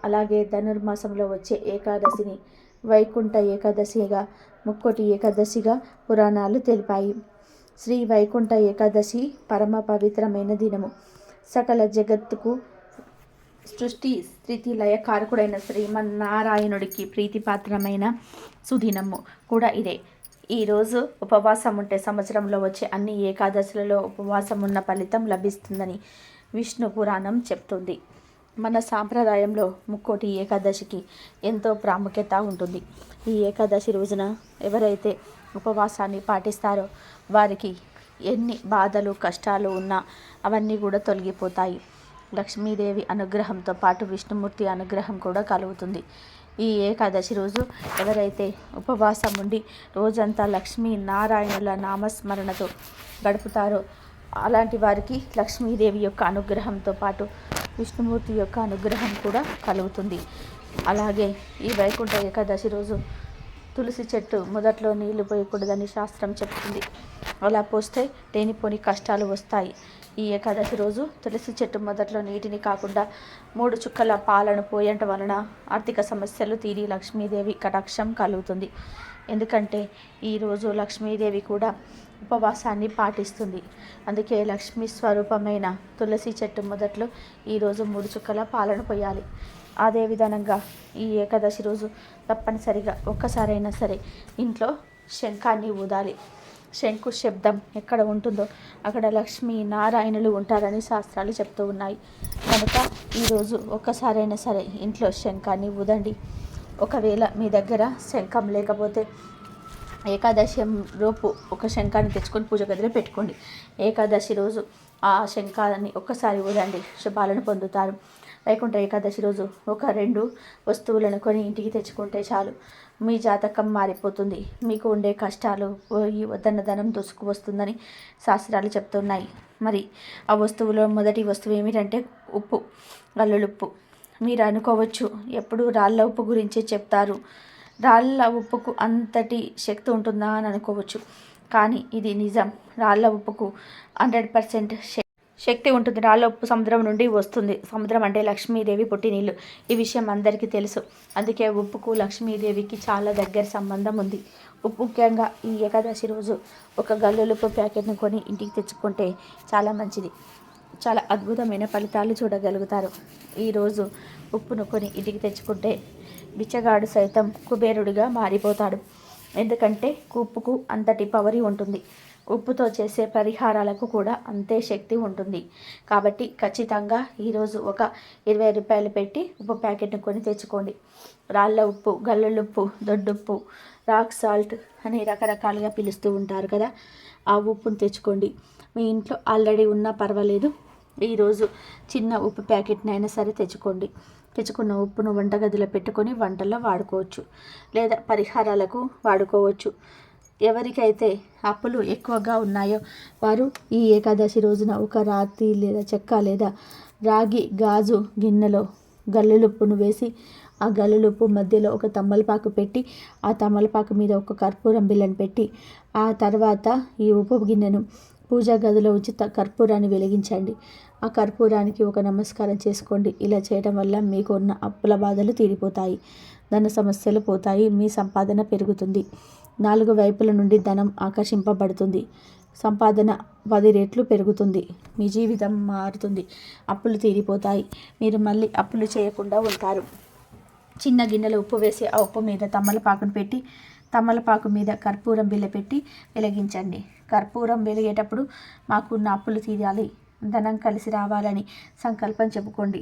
అలాగే ధనుర్మాసంలో వచ్చే ఏకాదశిని వైకుంఠ ఏకాదశిగా, ముక్కోటి ఏకాదశిగా పురాణాలు తెలిపాయి. శ్రీ వైకుంఠ ఏకాదశి పరమ పవిత్రమైన దినము. సకల జగత్తుకు సృష్టి స్థితి లయకారకుడైన శ్రీమన్నారాయణుడికి ప్రీతిపాత్రమైన సుదినము కూడా ఇదే. ఈరోజు ఉపవాసం ఉంటే సంవత్సరంలో వచ్చే అన్ని ఏకాదశులలో ఉపవాసం ఉన్న ఫలితం లభిస్తుందని విష్ణు పురాణం చెప్తుంది. మన సాంప్రదాయంలో ముక్కోటి ఏకాదశికి ఎంతో ప్రాముఖ్యత ఉంటుంది. ఈ ఏకాదశి రోజున ఎవరైతే ఉపవాసాన్ని పాటిస్తారో వారికి ఎన్ని బాధలు కష్టాలు ఉన్నా అవన్నీ కూడా తొలగిపోతాయి. లక్ష్మీదేవి అనుగ్రహంతో పాటు విష్ణుమూర్తి అనుగ్రహం కూడా కలుగుతుంది. ఈ ఏకాదశి రోజు ఎవరైతే ఉపవాసం ఉండి రోజంతా లక్ష్మీ నారాయణుల నామస్మరణతో గడుపుతారో అలాంటి వారికి లక్ష్మీదేవి యొక్క అనుగ్రహంతో పాటు విష్ణుమూర్తి యొక్క అనుగ్రహం కూడా కలుగుతుంది. అలాగే ఈ వైకుంఠ ఏకాదశి రోజు తులసి చెట్టు మొదట్లో నీళ్లు పోయకూడదని శాస్త్రం చెప్తుంది. అలా పోస్తే లేనిపోని కష్టాలు వస్తాయి. ఈ ఏకాదశి రోజు తులసి చెట్టు మొదట్లో నీటిని కాకుండా 3 చుక్కల పాలను పోయటం వలన ఆర్థిక సమస్యలు తీరి లక్ష్మీదేవి కటాక్షం కలుగుతుంది. ఎందుకంటే ఈరోజు లక్ష్మీదేవి కూడా ఉపవాసాన్ని పాటిస్తుంది. అందుకే లక్ష్మీ స్వరూపమైన తులసి చెట్టు మొదట్లో ఈరోజు 3 చుక్కల పాలను పోయాలి. అదే విధంగా ఈ ఏకాదశి రోజు తప్పనిసరిగా ఒక్కసారైనా సరే ఇంట్లో శంఖాన్ని ఊదాలి. శంకు శబ్దం ఎక్కడ ఉంటుందో అక్కడ లక్ష్మీ నారాయణులు ఉంటారని శాస్త్రాలు చెప్తూ ఉన్నాయి. కనుక ఈరోజు ఒక్కసారైనా సరే ఇంట్లో శంఖాన్ని ఊదండి. ఒకవేళ మీ దగ్గర శంఖం లేకపోతే ఏకాదశి లోపు ఒక శంఖాన్ని తెచ్చుకొని పూజ గదిలో పెట్టుకోండి. ఏకాదశి రోజు ఆ శంఖాన్ని ఒక్కసారి ఊదండి, శుభాలను పొందుతారు. వైకుంఠ ఏకాదశి రోజు ఒక 2 వస్తువులను కొని ఇంటికి తెచ్చుకుంటే చాలు, మీ జాతకం మారిపోతుంది. మీకు ఉండే కష్టాలు పోయి వద్దన్న ధనం దొసుకు వస్తుందని శాస్త్రాలు చెప్తున్నాయి. మరి ఆ వస్తువులో మొదటి వస్తువు ఏమిటంటే ఉప్పు, గల్లులుప్పు. మీరు అనుకోవచ్చు, ఎప్పుడు రాళ్ళ ఉప్పు గురించి చెప్తారు, రాళ్ళ ఉప్పుకు అంతటి శక్తి ఉంటుందా అని అనుకోవచ్చు. కానీ ఇది నిజం. రాళ్ళ ఉప్పుకు 100% శక్తి ఉంటుంది. రాళ్ళ ఉప్పు సముద్రం నుండి వస్తుంది. సముద్రం అంటే లక్ష్మీదేవి పుట్టినీళ్ళు. ఈ విషయం అందరికీ తెలుసు. అందుకే ఉప్పుకు లక్ష్మీదేవికి చాలా దగ్గర సంబంధం ఉంది. ఉప్పు ముఖ్యంగా ఈ ఏకాదశి రోజు ఒక గల్లులుప్పు ప్యాకెట్ని కొని ఇంటికి తెచ్చుకుంటే చాలా మంచిది. చాలా అద్భుతమైన ఫలితాలు చూడగలుగుతారు. ఈరోజు ఉప్పును కొని ఇంటికి తెచ్చుకుంటే బిచ్చగాడు సైతం కుబేరుడిగా మారిపోతాడు. ఎందుకంటే ఉప్పుకు అంతటి పవర్ ఉంటుంది. ఉప్పుతో చేసే పరిహారాలకు కూడా అంతే శక్తి ఉంటుంది. కాబట్టి ఖచ్చితంగా ఈరోజు ఒక 20 రూపాయలు పెట్టి ఉప్పు ప్యాకెట్ను కొని తెచ్చుకోండి. రాళ్ళ ఉప్పు, గల్లులుప్పు, దొడ్డుప్పు, రాక్ సాల్ట్ అని రకరకాలుగా పిలుస్తూ ఉంటారు కదా, ఆ ఉప్పును తెచ్చుకోండి. మీ ఇంట్లో ఆల్రెడీ ఉన్నా పర్వాలేదు. ఈరోజు చిన్న ఉప్పు ప్యాకెట్నైనా సరే తెచ్చుకోండి. తెచ్చుకున్న ఉప్పును వంటగదిలో పెట్టుకొని వంటల్లో వాడుకోవచ్చు, లేదా పరిహారాలకు వాడుకోవచ్చు. ఎవరికైతే అప్పులు ఎక్కువగా ఉన్నాయో వారు ఈ ఏకాదశి రోజున ఒక రాతి లేదా చెక్క లేదా రాగి గాజు గిన్నెలో గల్లులుప్పును వేసి ఆ గల్లులుప్పు మధ్యలో ఒక తమలపాకు పెట్టి ఆ తమలపాకు మీద ఒక కర్పూరం బిళ్ళను పెట్టి ఆ తర్వాత ఈ ఉప్పు గిన్నెను పూజా గదిలో ఉంచి కర్పూరాన్ని వెలిగించండి. ఆ కర్పూరానికి ఒక నమస్కారం చేసుకోండి. ఇలా చేయడం వల్ల మీకు ఉన్న అప్పుల బాధలు తీరిపోతాయి, ధన సమస్యలు పోతాయి, మీ సంపాదన పెరుగుతుంది. 4 వైపుల నుండి ధనం ఆకర్షింపబడుతుంది. సంపాదన 10 రెట్లు పెరుగుతుంది. మీ జీవితం మారుతుంది. అప్పులు తీరిపోతాయి. మీరు మళ్ళీ అప్పులు చేయకుండా ఉంటారు. చిన్న గిన్నెలో ఉప్పు వేసి ఆ ఉప్పు మీద తమలపాకును పెట్టి తమలపాకు మీద కర్పూరం బిళ్ళ పెట్టి వెలిగించండి. కర్పూరం వెలిగేటప్పుడు మాకున్న అప్పులు తీరాలి, ధనం కలిసి రావాలని సంకల్పం చెప్పుకోండి.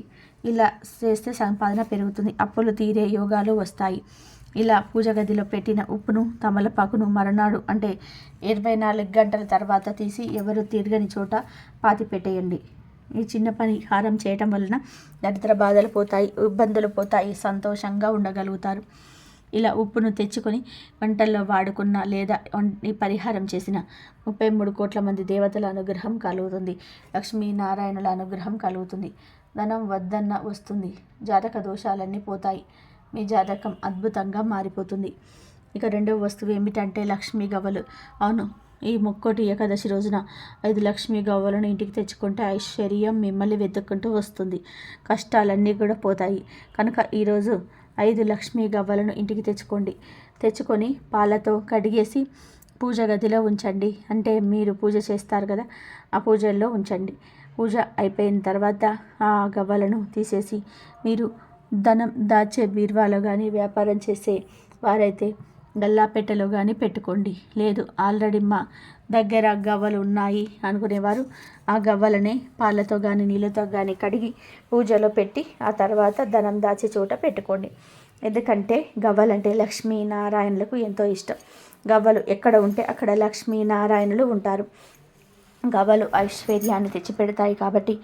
ఇలా చేస్తే సంపాదన పెరుగుతుంది, అప్పులు తీరే యోగాలు వస్తాయి. ఇలా పూజ గదిలో పెట్టిన ఉప్పును తమలపాకును మరునాడు అంటే 24 గంటల తర్వాత తీసి ఎవరు తిరగని చోట పాతి పెట్టేయండి. ఈ చిన్న పరిహారం చేయటం వలన దరిద్ర బాధలు పోతాయి, ఇబ్బందులు పోతాయి, సంతోషంగా ఉండగలుగుతారు. ఇలా ఉప్పును తెచ్చుకొని వంటల్లో వాడుకున్న లేదా ఈ పరిహారం చేసిన 33 కోట్ల మంది దేవతల అనుగ్రహం కలుగుతుంది. లక్ష్మీనారాయణుల అనుగ్రహం కలుగుతుంది. ధనం వద్దన్న వస్తుంది. జాతక దోషాలన్నీ పోతాయి. మీ జాతకం అద్భుతంగా మారిపోతుంది. ఇక రెండవ వస్తువు ఏమిటంటే లక్ష్మీ గవ్వలు. అవును, ఈ ముక్కోటి ఏకాదశి రోజున 5 లక్ష్మీ గవ్వలను ఇంటికి తెచ్చుకుంటే ఐశ్వర్యం మిమ్మల్ని వెతుక్కుంటూ వస్తుంది. కష్టాలన్నీ కూడా పోతాయి. కనుక ఈరోజు 5 లక్ష్మీ గవ్వలను ఇంటికి తెచ్చుకోండి. తెచ్చుకొని పాలతో కడిగేసి పూజ గదిలో ఉంచండి. అంటే మీరు పూజ చేస్తారు కదా, ఆ పూజల్లో ఉంచండి. పూజ అయిపోయిన తర్వాత ఆ గవ్వలను తీసేసి మీరు ధనం దాచే బీరువాలో కానీ వ్యాపారం చేసే వారైతే గల్లాపెట్టెలో కానీ పెట్టుకోండి. లేదు ఆల్రెడీ మా దగ్గర గవ్వలు ఉన్నాయి అనుకునేవారు ఆ గవ్వలనే పాలతో కానీ నీళ్ళతో కానీ కడిగి పూజలో పెట్టి ఆ తర్వాత ధనం దాచే చోట పెట్టుకోండి. ఎందుకంటే గవ్వలంటే లక్ష్మీనారాయణులకు ఎంతో ఇష్టం. గవ్వలు ఎక్కడ ఉంటే అక్కడ లక్ష్మీనారాయణులు ఉంటారు. గవ్వలు ఐశ్వర్యాన్ని తెచ్చిపెడతాయి. కాబట్టి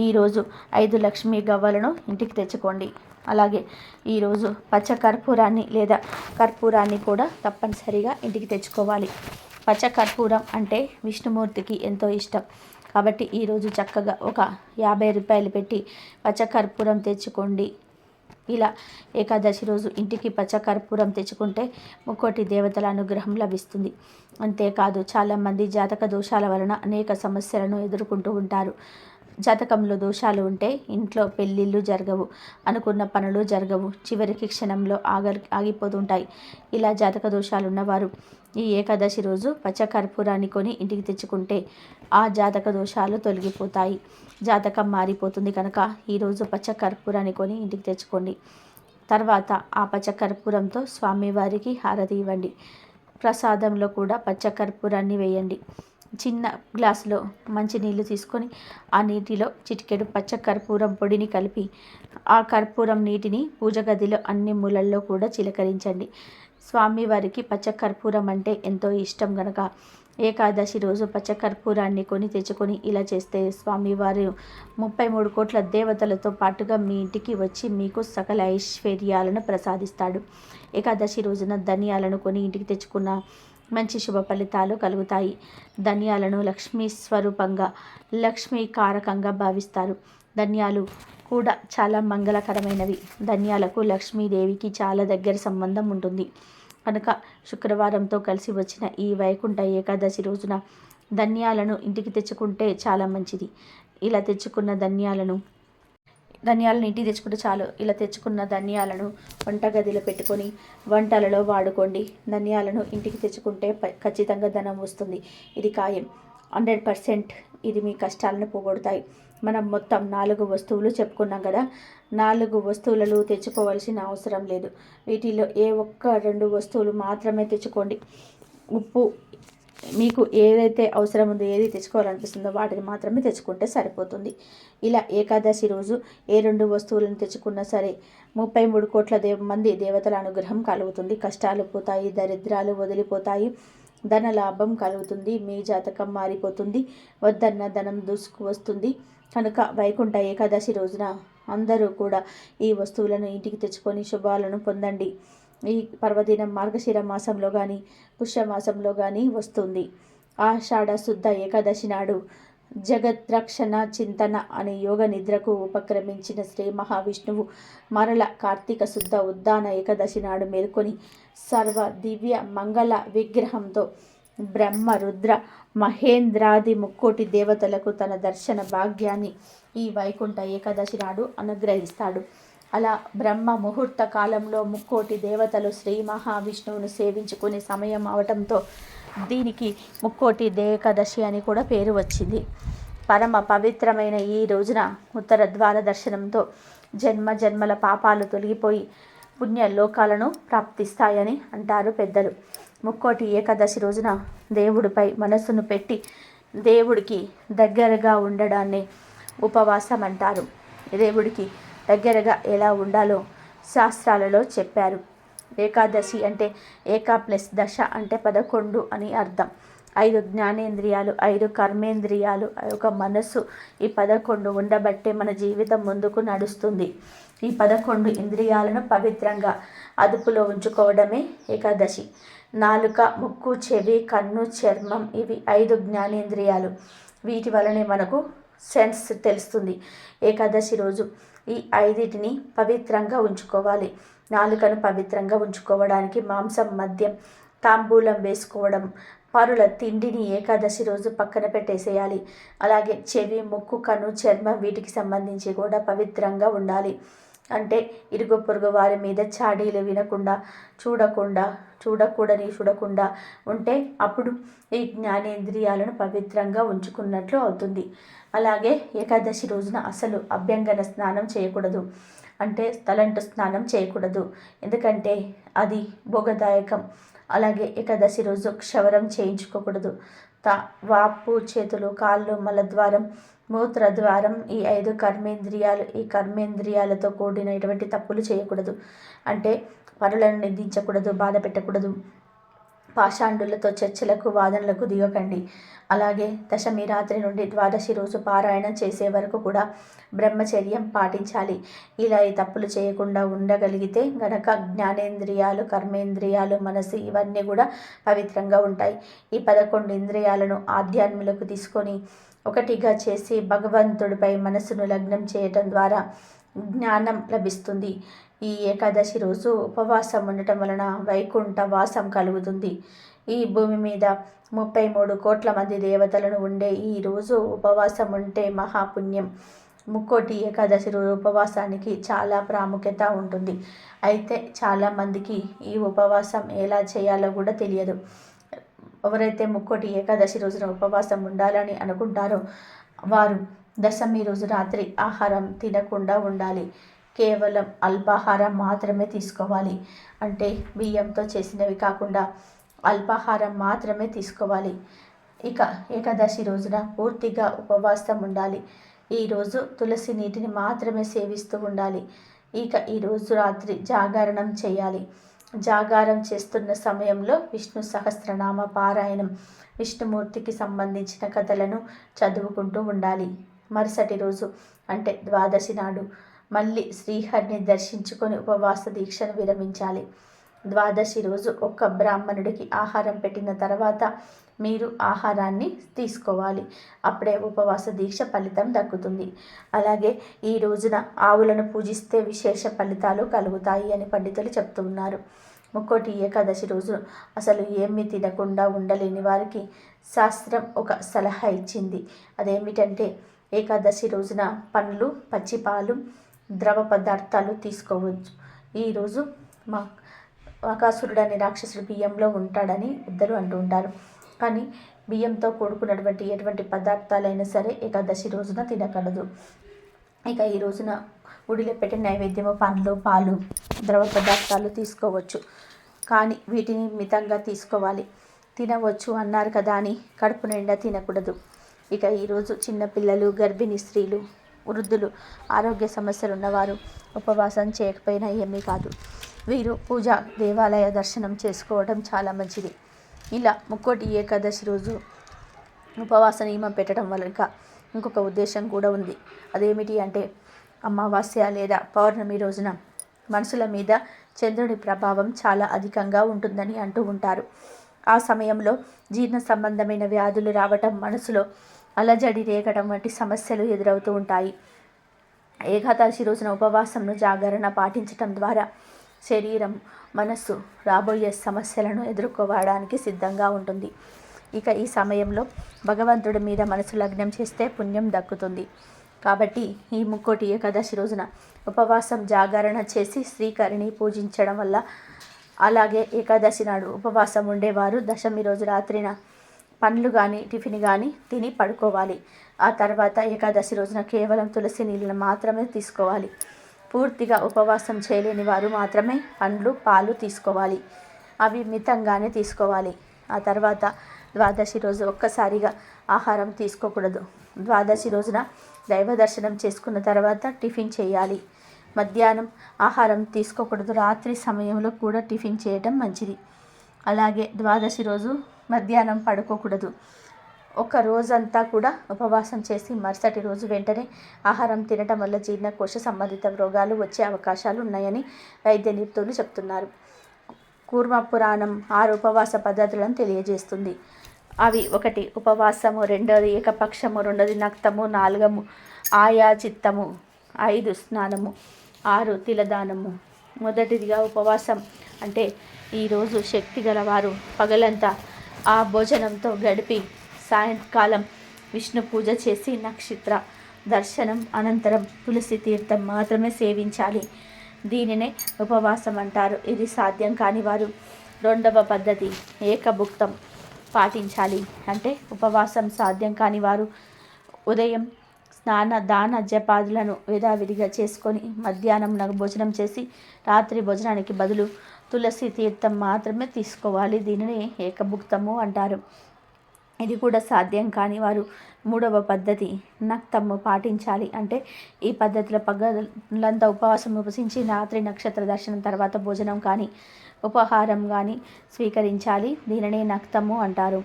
ఈరోజు 5 లక్ష్మీ గవ్వలను ఇంటికి తెచ్చుకోండి. అలాగే ఈరోజు పచ్చ కర్పూరాన్ని లేదా కర్పూరాన్ని కూడా తప్పనిసరిగా ఇంటికి తెచ్చుకోవాలి. పచ్చ కర్పూరం అంటే విష్ణుమూర్తికి ఎంతో ఇష్టం. కాబట్టి ఈరోజు చక్కగా ఒక 50 రూపాయలు పెట్టి పచ్చ కర్పూరం తెచ్చుకోండి. ఇలా ఏకాదశి రోజు ఇంటికి పచ్చకర్పూరం తెచ్చుకుంటే ముక్కోటి దేవతల అనుగ్రహం లభిస్తుంది. అంతేకాదు చాలామంది జాతక దోషాల వలన అనేక సమస్యలను ఎదుర్కొంటూ ఉంటారు. జాతకంలో దోషాలు ఉంటే ఇంట్లో పెళ్ళిళ్ళు జరగవు, అనుకున్న పనులు జరగవు, చివరికి క్షణంలో ఆగిపోతుంటాయి. ఇలా జాతక దోషాలు ఉన్నవారు ఈ ఏకాదశి రోజు పచ్చకర్పూరాన్ని కొని ఇంటికి తెచ్చుకుంటే ఆ జాతక దోషాలు తొలగిపోతాయి, జాతకం మారిపోతుంది. కనుక ఈరోజు పచ్చకర్పూరాన్ని కొని ఇంటికి తెచ్చుకోండి. తర్వాత ఆ పచ్చకర్పూరంతో స్వామివారికి హారతి ఇవ్వండి. ప్రసాదంలో కూడా పచ్చకర్పూరాన్ని వేయండి. చిన్న గ్లాసులో మంచినీళ్ళు తీసుకొని ఆ నీటిలో చిటికెడు పచ్చకర్పూరం పొడిని కలిపి ఆ కర్పూరం నీటిని పూజ గదిలో అన్ని మూలల్లో కూడా చిలకరించండి. స్వామివారికి పచ్చకర్పూరం అంటే ఎంతో ఇష్టం గనక ఏకాదశి రోజు పచ్చకర్పూరాన్ని కొని తెచ్చుకొని ఇలా చేస్తే స్వామివారు 33 కోట్ల దేవతలతో పాటుగా మీ ఇంటికి వచ్చి మీకు సకల ఐశ్వర్యాలను ప్రసాదిస్తాడు. ఏకాదశి రోజున ధనియాలను కొని ఇంటికి తెచ్చుకున్న మంచి శుభ ఫలితాలు కలుగుతాయి. ధనియాలను లక్ష్మీ స్వరూపంగా, లక్ష్మీ కారకంగా భావిస్తారు. ధనియాలు కూడా చాలా మంగళకరమైనవి. ధనియాలకు లక్ష్మీదేవికి చాలా దగ్గర సంబంధం ఉంటుంది. కనుక శుక్రవారంతో కలిసి వచ్చిన ఈ వైకుంఠ ఏకాదశి రోజున ధనియాలను ఇంటికి తెచ్చుకుంటే చాలా మంచిది. ఇలా తెచ్చుకున్న ధనియాలను ఇంటికి తెచ్చుకుంటే చాలు. ఇలా తెచ్చుకున్న ధనియాలను వంటగదిలో పెట్టుకొని వంటలలో వాడుకోండి. ధనియాలను ఇంటికి తెచ్చుకుంటే ఖచ్చితంగా ధనం వస్తుంది. ఇది ఖాయం, 100% ఇది మీ కష్టాలను పోగొడతాయి. మనం మొత్తం 4 వస్తువులు చెప్పుకున్నాం కదా. 4 వస్తువులను తెచ్చుకోవాల్సిన అవసరం లేదు. వీటిలో ఏ ఒక్క 2 వస్తువులు మాత్రమే తెచ్చుకోండి. ఉప్పు, మీకు ఏదైతే అవసరం ఉందో, ఏది తెచ్చుకోవాలనిపిస్తుందో వాటిని మాత్రమే తెచ్చుకుంటే సరిపోతుంది. ఇలా ఏకాదశి రోజు ఏ 2 వస్తువులను తెచ్చుకున్నా సరే 33 కోట్ల మంది దేవతల అనుగ్రహం కలుగుతుంది. కష్టాలు పోతాయి, దరిద్రాలు వదిలిపోతాయి, ధన లాభం కలుగుతుంది, మీ జాతకం మారిపోతుంది, వద్దన్న ధనం దూసుకు వస్తుంది. కనుక వైకుంఠ ఏకాదశి రోజున అందరూ కూడా ఈ వస్తువులను ఇంటికి తెచ్చుకొని శుభాలను పొందండి. ఈ పర్వదినం మార్గశిర మాసంలో కానీ పుష్యమాసంలో కానీ వస్తుంది. ఆషాఢ శుద్ధ ఏకాదశి నాడు జగద్రక్షణ చింతన అనే యోగ నిద్రకు ఉపక్రమించిన శ్రీ మహావిష్ణువు మరల కార్తీక శుద్ధ ఉద్దాన ఏకాదశి నాడు మేల్కొని సర్వ దివ్య మంగళ విగ్రహంతో బ్రహ్మ రుద్ర మహేంద్రాది ముక్కోటి దేవతలకు తన దర్శన భాగ్యాన్ని ఈ వైకుంఠ ఏకాదశి నాడు అనుగ్రహిస్తాడు. అలా బ్రహ్మ ముహూర్త కాలంలో ముక్కోటి దేవతలు శ్రీ మహావిష్ణువును సేవించుకునే సమయం అవటంతో దీనికి ముక్కోటి ఏకాదశి అని కూడా పేరు వచ్చింది. పరమ పవిత్రమైన ఈ రోజున ఉత్తర ద్వార దర్శనంతో జన్మ జన్మల పాపాలు తొలగిపోయి పుణ్యలోకాలను ప్రాప్తిస్తాయని అంటారు పెద్దలు. ముక్కోటి ఏకాదశి రోజున దేవుడిపై మనస్సును పెట్టి దేవుడికి దగ్గరగా ఉండడాన్ని ఉపవాసం అంటారు. దేవుడికి దగ్గరగా ఎలా ఉండాలో శాస్త్రాలలో చెప్పారు. ఏకాదశి అంటే ఏకా ప్లస్ దశ అంటే 11 అని అర్థం. 5 జ్ఞానేంద్రియాలు, 5 కర్మేంద్రియాలు, ఒక మనస్సు, ఈ 11 ఉండబట్టే మన జీవితం ముందుకు నడుస్తుంది. ఈ 11 ఇంద్రియాలను పవిత్రంగా అదుపులో ఉంచుకోవడమే ఏకాదశి. నాలుక, ముక్కు, చెవి, కన్ను, చర్మం ఇవి 5 జ్ఞానేంద్రియాలు. వీటి వలనే మనకు సెన్స్ తెలుస్తుంది. ఏకాదశి రోజు ఈ 5టిని పవిత్రంగా ఉంచుకోవాలి. నాలుకను పవిత్రంగా ఉంచుకోవడానికి మాంసం, మద్యం, తాంబూలం వేసుకోవడం, పరుల తిండిని ఏకాదశి రోజు పక్కన పెట్టేసేయాలి. అలాగే చెవి, ముక్కు, కన్ను, చర్మం వీటికి సంబంధించి కూడా పవిత్రంగా ఉండాలి. అంటే ఇరుగు పొరుగు వారి మీద చాడీలు వినకుండా, చూడకుండా ఉంటే అప్పుడు ఈ జ్ఞానేంద్రియాలను పవిత్రంగా ఉంచుకున్నట్లు అవుతుంది. అలాగే ఏకాదశి రోజున అసలు అభ్యంగన స్నానం చేయకూడదు, అంటే తలంటు స్నానం చేయకూడదు. ఎందుకంటే అది భోగదాయకం. అలాగే ఏకాదశి రోజు క్షవరం చేయించుకోకూడదు. వాపు, చేతులు, కాళ్ళు, మలద్వారం, మూత్రద్వారం ఈ 5 కర్మేంద్రియాలు, ఈ కర్మేంద్రియాలతో కూడిన ఎటువంటి తప్పులు చేయకూడదు. అంటే పరులను నిందించకూడదు, బాధ పెట్టకూడదు, పాషాండులతో చర్చలకు, వాదనలకు దిగకండి. అలాగే దశమి రాత్రి నుండి ద్వాదశి రోజు పారాయణం చేసే వరకు కూడా బ్రహ్మచర్యం పాటించాలి. ఇలా ఈ తప్పులు చేయకుండా ఉండగలిగితే గనక జ్ఞానేంద్రియాలు, కర్మేంద్రియాలు, మనసు ఇవన్నీ కూడా పవిత్రంగా ఉంటాయి. ఈ 11 ఇంద్రియాలను ఆధ్యాత్మిలకు తీసుకొని ఒకటిగా చేసి భగవంతుడిపై మనసును లగ్నం చేయటం ద్వారా జ్ఞానం లభిస్తుంది. ఈ ఏకాదశి రోజు ఉపవాసం ఉండటం వలన వైకుంఠ వాసం కలుగుతుంది. ఈ భూమి మీద 33 కోట్ల మంది దేవతలను ఉండే ఈ రోజు ఉపవాసం ఉంటే మహాపుణ్యం. ముక్కోటి ఏకాదశి రోజు ఉపవాసానికి చాలా ప్రాముఖ్యత ఉంటుంది. అయితే చాలామందికి ఈ ఉపవాసం ఎలా చేయాలో కూడా తెలియదు. ఎవరైతే ముక్కోటి ఏకాదశి రోజున ఉపవాసం ఉండాలని అనుకుంటారో వారు దశమి రోజు రాత్రి ఆహారం తినకుండా ఉండాలి. కేవలం అల్పాహారం మాత్రమే తీసుకోవాలి. అంటే బియ్యంతో చేసినవి కాకుండా అల్పాహారం మాత్రమే తీసుకోవాలి. ఇక ఏకాదశి రోజున పూర్తిగా ఉపవాసం ఉండాలి. ఈరోజు తులసి నీటిని మాత్రమే సేవిస్తూ ఉండాలి. ఇక ఈరోజు రాత్రి జాగరణం చేయాలి. జాగారం చేస్తున్న సమయంలో విష్ణు సహస్రనామ పారాయణం, విష్ణుమూర్తికి సంబంధించిన కథలను చదువుకుంటూ ఉండాలి. మరుసటి రోజు అంటే ద్వాదశి నాడు మళ్ళీ శ్రీహరిని దర్శించుకొని ఉపవాస దీక్షను విరమించాలి. ద్వాదశి రోజు ఒక్క బ్రాహ్మణుడికి ఆహారం పెట్టిన తర్వాత మీరు ఆహారాన్ని తీసుకోవాలి. అప్పుడే ఉపవాస దీక్ష ఫలితం దక్కుతుంది. అలాగే ఈ రోజున ఆవులను పూజిస్తే విశేష ఫలితాలు కలుగుతాయి అని పండితులు చెప్తున్నారు. ముక్కోటి ఏకాదశి రోజు అసలు ఏమీ తినకుండా ఉండలేని వారికి శాస్త్రం ఒక సలహా ఇచ్చింది. అదేమిటంటే ఏకాదశి రోజున పండ్లు, పచ్చిపాలు, ద్రవ పదార్థాలు తీసుకోవచ్చు. ఈరోజు బకాసురుడు అనే రాక్షసుడు బియ్యంలో ఉంటాడని పెద్దలు అంటూ ఉంటారు. కానీ బియ్యంతో కూడుకున్నటువంటి ఎటువంటి పదార్థాలైనా సరే ఏకాదశి రోజున తినకూడదు. ఇక ఈ రోజున గుడిలో పెట్టిన నైవేద్యము పండ్లు, పాలు, ద్రవ పదార్థాలు తీసుకోవచ్చు. కానీ వీటిని మితంగా తీసుకోవాలి. తినవచ్చు అన్నారు కదా అని కడుపు నిండా తినకూడదు. ఇక ఈరోజు చిన్నపిల్లలు, గర్భిణీ స్త్రీలు, వృద్ధులు, ఆరోగ్య సమస్యలు ఉన్నవారు ఉపవాసం చేయకపోయినా ఏమీ కాదు. వీరు పూజ, దేవాలయ దర్శనం చేసుకోవడం చాలా మంచిది. ఇలా ముక్కోటి ఏకాదశి రోజు ఉపవాస నియమం పెట్టడం వల్ల ఇంకొక ఉద్దేశం కూడా ఉంది. అదేమిటి అంటే అమావాస్య లేదా పౌర్ణమి రోజున మనుషుల మీద చంద్రుడి ప్రభావం చాలా అధికంగా ఉంటుందని అంటూ ఉంటారు. ఆ సమయంలో జీర్ణ సంబంధమైన వ్యాధులు రావటం, మనసులో అలజడి రేగడం వంటి సమస్యలు ఎదురవుతూ ఉంటాయి. ఏకాదశి రోజున ఉపవాసంను జాగరణ పాటించటం ద్వారా శరీరం, మనస్సు రాబోయే సమస్యలను ఎదుర్కోవడానికి సిద్ధంగా ఉంటుంది. ఇక ఈ సమయంలో భగవంతుడి మీద మనసు లగ్నం చేస్తే పుణ్యం దక్కుతుంది. కాబట్టి ఈ ముక్కోటి ఏకాదశి రోజున ఉపవాసం జాగరణ చేసి శ్రీకరిని పూజించడం వల్ల, అలాగే ఏకాదశి నాడు ఉపవాసం ఉండేవారు దశమి రోజు రాత్రిన పండ్లు కానీ టిఫిన్ కానీ తిని పడుకోవాలి. ఆ తర్వాత ఏకాదశి రోజున కేవలం తులసి నీళ్ళను మాత్రమే తీసుకోవాలి. పూర్తిగా ఉపవాసం చేయలేని వారు మాత్రమే పండ్లు, పాలు తీసుకోవాలి. అవి మితంగానే తీసుకోవాలి. ఆ తర్వాత ద్వాదశి రోజు ఒక్కసారిగా ఆహారం తీసుకోకూడదు. ద్వాదశి రోజున దైవ దర్శనం చేసుకున్న తర్వాత టిఫిన్ చేయాలి. మధ్యాహ్నం ఆహారం తీసుకోకూడదు. రాత్రి సమయంలో కూడా టిఫిన్ చేయటం మంచిది. అలాగే ద్వాదశి రోజు మధ్యాహ్నం పడుకోకూడదు. ఒక రోజంతా కూడా ఉపవాసం చేసి మరుసటి రోజు వెంటనే ఆహారం తినటం వల్ల జీర్ణకోశ సంబంధిత రోగాలు వచ్చే అవకాశాలు ఉన్నాయని వైద్య నిపుణులు చెప్తున్నారు. కూర్మ పురాణం 6 ఉపవాస పద్ధతులను తెలియజేస్తుంది. అవి 1 ఉపవాసము, 2 ఏకపక్షము, 2 నక్తము, 4 ఆయా చిత్తము, 5 స్నానము, 6 తిలదానము. మొదటిదిగా ఉపవాసం అంటే ఈరోజు శక్తి గలవారు పగలంతా ఆ భోజనంతో గడిపి సాయంకాలం విష్ణు పూజ చేసి నక్షత్ర దర్శనం అనంతరం తులసి తీర్థం మాత్రమే సేవించాలి. దీనినే ఉపవాసం అంటారు. ఇది సాధ్యం కాని వారు 2వ పద్ధతి ఏకభుక్తం పాటించాలి. అంటే ఉపవాసం సాధ్యం కాని వారు ఉదయం స్నాన, దాన, జపాదులను యథావిధిగా చేసుకొని మధ్యాహ్నం భోజనం చేసి రాత్రి భోజనానికి బదులు తులసి తీర్థం మాత్రమే తీసుకోవాలి. దీనిని ఏకభుక్తము అంటారు. ఇది కూడా సాధ్యం కాని వారు 3వ పద్ధతి నక్తము పాటించాలి. అంటే ఈ పద్ధతిలో పగలంతా ఉపవాసం ఉపసించి రాత్రి నక్షత్ర దర్శనం తర్వాత భోజనం కానీ ఉపహారం కానీ స్వీకరించాలి. దీనినే నక్తము అంటారు.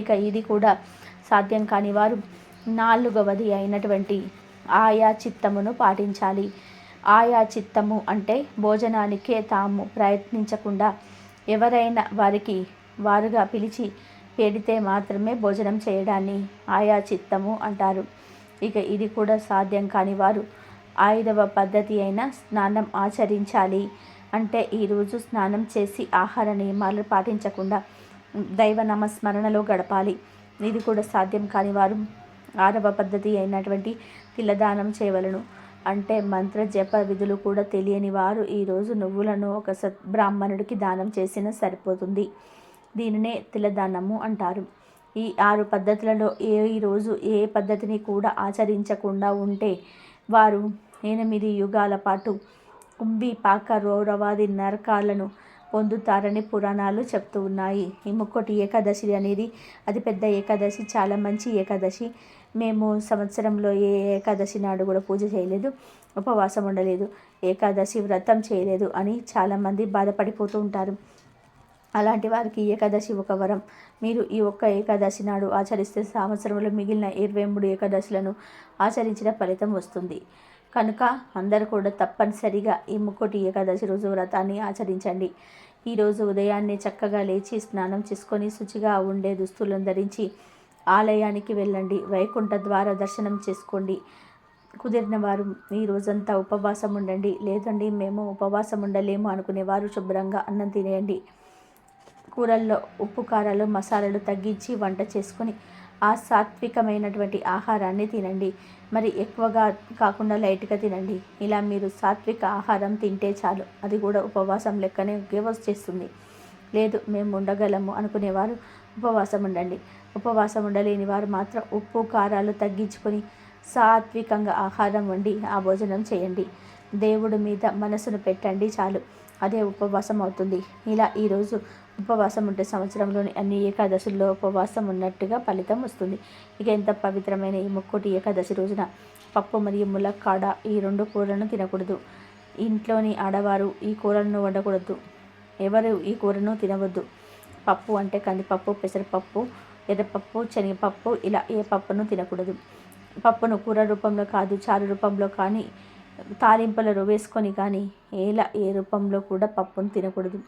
ఇక ఇది కూడా సాధ్యం కాని వారు 4వది అయినటువంటి ఆయా చిత్తమును పాటించాలి. ఆయా చిత్తము అంటే భోజనానికే తాము ప్రయత్నించకుండా ఎవరైనా వారికి వారుగా పిలిచి పెడితే మాత్రమే భోజనం చేయడాన్ని ఆయా చిత్తము అంటారు. ఇక ఇది కూడా సాధ్యం కాని వారు 5వ పద్ధతి అయిన స్నానం ఆచరించాలి. అంటే ఈరోజు స్నానం చేసి ఆహార నియమాలు పాటించకుండా దైవ నామస్మరణలో గడపాలి. ఇది కూడా సాధ్యం కాని వారు 6వ పద్ధతి అయినటువంటి తిలదానం చేయవలను. అంటే మంత్ర జప విధులు కూడా తెలియని వారు ఈరోజు నువ్వులను ఒక సద్బ్రాహ్మణుడికి దానం చేసినా సరిపోతుంది. దీనినే తిలదానము అంటారు. ఈ 6 పద్ధతులలో ఈరోజు ఏ పద్ధతిని కూడా ఆచరించకుండా ఉంటే వారు 8 యుగాల పాటు కుంభి పాక రౌరవాది నరకాలను పొందుతారని పురాణాలు చెప్తూ ఉన్నాయి. ఈ ముక్కోటి ఏకాదశి అనేది అతిపెద్ద ఏకాదశి, చాలా మంచి ఏకాదశి. మేము సంవత్సరంలో ఏ ఏకాదశి నాడు కూడా పూజ చేయలేదు, ఉపవాసం ఉండలేదు, ఏకాదశి వ్రతం చేయలేదు అని చాలామంది బాధపడిపోతూ ఉంటారు. అలాంటి వారికి ఏకాదశి ఒక వరం. మీరు ఈ ఒక్క ఏకాదశి నాడు ఆచరిస్తే సంవత్సరంలో మిగిలిన 23 ఏకాదశులను ఆచరించిన ఫలితం వస్తుంది. కనుక అందరూ కూడా తప్పనిసరిగా ఈ ముక్కోటి ఏకాదశి రోజు వ్రతాన్ని ఆచరించండి. ఈరోజు ఉదయాన్నే చక్కగా లేచి స్నానం చేసుకొని శుచిగా ఉండే దుస్తులను ధరించి ఆలయానికి వెళ్ళండి. వైకుంఠ ద్వార దర్శనం చేసుకోండి. కుదిరిన వారు ఈ రోజంతా ఉపవాసం ఉండండి. లేదండి మేము ఉపవాసం ఉండలేము అనుకునేవారు శుభ్రంగా అన్నం తినేయండి. కూరల్లో ఉప్పు కారాలు మసాలాలు తగ్గించి వంట చేసుకొని ఆ సాత్వికమైనటువంటి ఆహారాన్ని తినండి. మరి ఎక్కువగా కాకుండా లైట్గా తినండి. ఇలా మీరు సాత్విక ఆహారం తింటే చాలు, అది కూడా ఉపవాసం లెక్కనే వచ్చేస్తుంది. లేదు మేము ఉండగలము అనుకునేవారు ఉపవాసం ఉండండి. ఉపవాసం ఉండలేని వారు మాత్రం ఉప్పు కారాలు తగ్గించుకొని సాత్వికంగా ఆహారం వండి ఆ భోజనం చేయండి. దేవుడి మీద మనసును పెట్టండి చాలు, అదే ఉపవాసం అవుతుంది. ఇలా ఈరోజు ఉపవాసం ఉంటే సంవత్సరంలోని అన్ని ఏకాదశుల్లో ఉపవాసం ఉన్నట్టుగా ఫలితం వస్తుంది. ఇక ఎంత పవిత్రమైన ఈ ముక్కోటి ఏకాదశి రోజున పప్పు మరియు ములక్కాడ ఈ 2 కూరలను తినకూడదు. ఇంట్లోని ఆడవారు ఈ కూరలను వండకూడదు. ఎవరు ఈ కూరను తినవద్దు. పప్పు అంటే కందిపప్పు, పెసరపప్పు, ఎర్రపప్పు, శనగపప్పు, ఇలా ఏ పప్పును తినకూడదు. పప్పును కూర రూపంలో కాదు, చారు రూపంలో కానీ, తాలింపులలో వేసుకొని కానీ ఏ రూపంలో కూడా పప్పును తినకూడదు.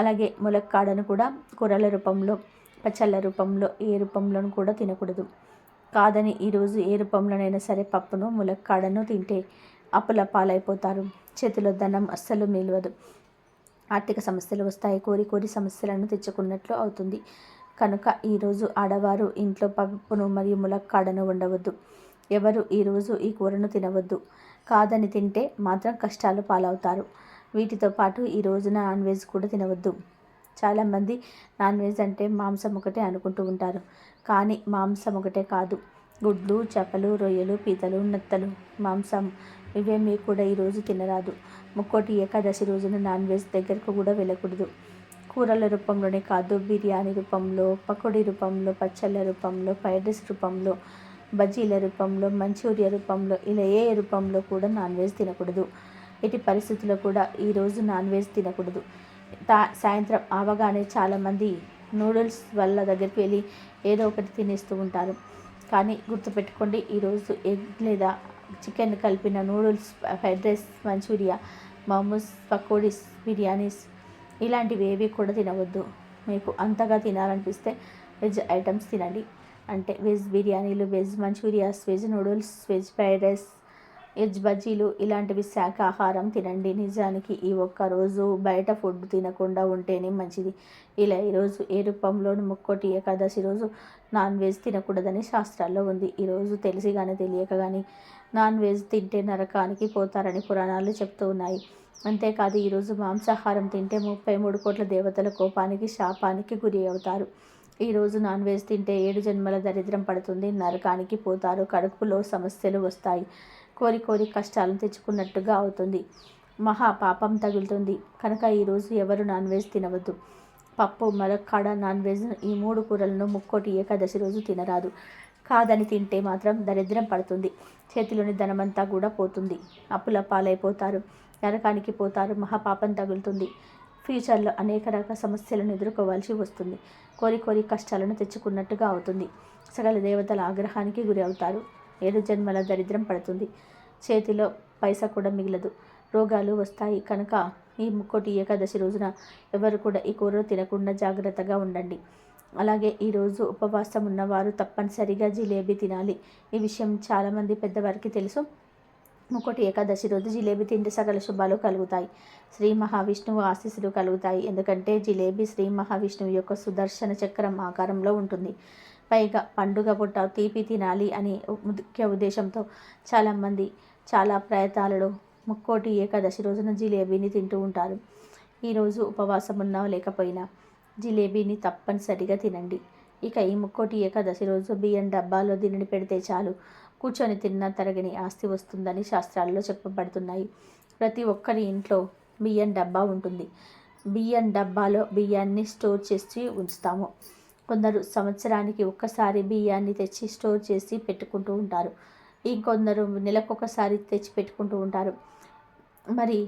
అలాగే ములక్కాడను కూడా కూరల రూపంలో, పచ్చళ్ళ రూపంలో ఏ రూపంలోనూ కూడా తినకూడదు. కాదని ఈరోజు ఏ రూపంలోనైనా సరే పప్పును ములక్కాడను తింటే అప్పుల పాలైపోతారు. చేతిలో ధనం అస్సలు నిలవదు. ఆర్థిక సమస్యలు వస్తాయి. కోరి సమస్యలను తెచ్చుకున్నట్లు అవుతుంది. కనుక ఈరోజు ఆడవారు ఇంట్లో పప్పును మరియు ములక్కాడను వండవద్దు. ఎవరు ఈరోజు ఈ కూరను తినవద్దు. కాదని తింటే మాత్రం కష్టాలు పాలవుతారు. వీటితో పాటు ఈ రోజున నాన్ వెజ్ కూడా తినవద్దు. చాలామంది నాన్ వెజ్ అంటే మాంసం ఒకటే అనుకుంటూ ఉంటారు. కానీ మాంసం ఒకటే కాదు, గుడ్లు, చేపలు, రొయ్యలు, పీతలు, నత్తలు, మాంసం ఇవేమీ కూడా ఈరోజు తినరాదు. ముక్కోటి ఏకాదశి రోజున నాన్ వెజ్ దగ్గరకు కూడా వెళ్ళకూడదు. కూరల రూపంలోనే కాదు, బిర్యానీ రూపంలో, పకోడీ రూపంలో, పచ్చళ్ళ రూపంలో, ఫ్రైడ్ రైస్ రూపంలో, బజ్జీల రూపంలో, మంచూరియా రూపంలో, ఇలా ఏ రూపంలో కూడా నాన్ వెజ్ తినకూడదు. ఎట్టి పరిస్థితుల్లో కూడా ఈరోజు నాన్ వెజ్ తినకూడదు. సాయంత్రం అవగానే చాలామంది నూడిల్స్ వాళ్ళ దగ్గరికి వెళ్ళి ఏదో ఒకటి తినేస్తూ ఉంటారు. కానీ గుర్తుపెట్టుకోండి, ఈరోజు ఎగ్ లేదా చికెన్ కలిపిన noodles, fried rice, manchuria, momos, pakodis, biryanis ఇలాంటివి ఏవి కూడా తినవద్దు. మీకు అంతగా తినాలనిపిస్తే వెజ్ ఐటమ్స్ తినండి. అంటే వెజ్ బిర్యానీలు, veg manchurias, veg noodles, veg fried rice, veg బజ్జీలు ఇలాంటివి శాకాహారం తినండి. నిజానికి ఈ ఒక్కరోజు బయట ఫుడ్ తినకుండా ఉంటేనే మంచిది. ఇలా ఈరోజు ఏ రూపంలోనూ ముక్కోటి ఏకాదశి రోజు నాన్ వెజ్ తినకూడదని శాస్త్రాల్లో ఉంది. ఈరోజు తెలిసి కానీ తెలియక కానీ నాన్ వెజ్ తింటే నరకానికి పోతారని పురాణాలు చెప్తూ ఉన్నాయి. అంతేకాదు ఈరోజు మాంసాహారం తింటే 33 కోట్ల దేవతల కోపానికి, శాపానికి గురి అవుతారు. ఈరోజు నాన్ వెజ్ తింటే 7 జన్మల దరిద్రం పడుతుంది, నరకానికి పోతారు, కడుపులో సమస్యలు వస్తాయి, కోరి కష్టాలను తెచ్చుకున్నట్టుగా అవుతుంది, మహా పాపం తగులుతుంది. కనుక ఈరోజు ఎవరు నాన్ వెజ్ తినవద్దు. పప్పు, ములక్కాడ, నాన్ వెజ్ ఈ 3 కూరలను ముక్కోటి ఏకాదశి రోజు తినరాదు. కాదని తింటే మాత్రం దరిద్రం పడుతుంది, చేతిలోని ధనమంతా కూడా పోతుంది, అప్పుల పాలైపోతారు, నరకానికి పోతారు, మహాపాపం తగులుతుంది. ఫ్యూచర్లో అనేక రకాల సమస్యలను ఎదుర్కోవాల్సి వస్తుంది, కోరి కష్టాలను తెచ్చుకున్నట్టుగా అవుతుంది, సకల దేవతల ఆగ్రహానికి గురి అవుతారు, 7 జన్మల దరిద్రం పడుతుంది, చేతిలో పైసా కూడా మిగలదు, రోగాలు వస్తాయి. కనుక ఈ ముక్కోటి ఏకాదశి రోజున ఎవరు కూడా ఈ కూరలు తినకుండా జాగ్రత్తగా ఉండండి. అలాగే ఈరోజు ఉపవాసం ఉన్నవారు తప్పనిసరిగా జిలేబీ తినాలి. ఈ విషయం చాలామంది పెద్దవారికి తెలుసు. ముక్కోటి ఏకాదశి రోజు జిలేబీ తింటే సకల శుభాలు కలుగుతాయి. శ్రీ మహావిష్ణువు ఆశీస్సులు కలుగుతాయి. ఎందుకంటే జిలేబీ శ్రీ మహావిష్ణువు యొక్క సుదర్శన చక్రం ఆకారంలో ఉంటుంది. పైగా పండుగ పూట తీపి తినాలి అనే ముఖ్య ఉద్దేశంతో చాలామంది చాలా ప్రయత్నాలలో ముక్కోటి ఏకాదశి రోజున జిలేబీని తింటూ ఉంటారు. ఈరోజు ఉపవాసం ఉన్నా లేకపోయినా జిలేబీని తప్పనిసరిగా తినండి. ఇక ఈ ముక్కోటి ఏకాదశి రోజు బియ్యం డబ్బాలో దీనిని పెడితే చాలు, కూర్చొని తిన్న తరగని ఆస్తి వస్తుందని శాస్త్రాల్లో చెప్పబడుతున్నాయి. ప్రతి ఒక్కరి ఇంట్లో బియ్యం డబ్బా ఉంటుంది. బియ్యం డబ్బాలో బియ్యాన్ని స్టోర్ చేసి ఉంచుతాము. కొందరు సంవత్సరానికి ఒక్కసారి బియ్యాన్ని తెచ్చి స్టోర్ చేసి పెట్టుకుంటూ ఉంటారు. ఇంకొందరు నెలకొకసారి తెచ్చి పెట్టుకుంటూ ఉంటారు. మరి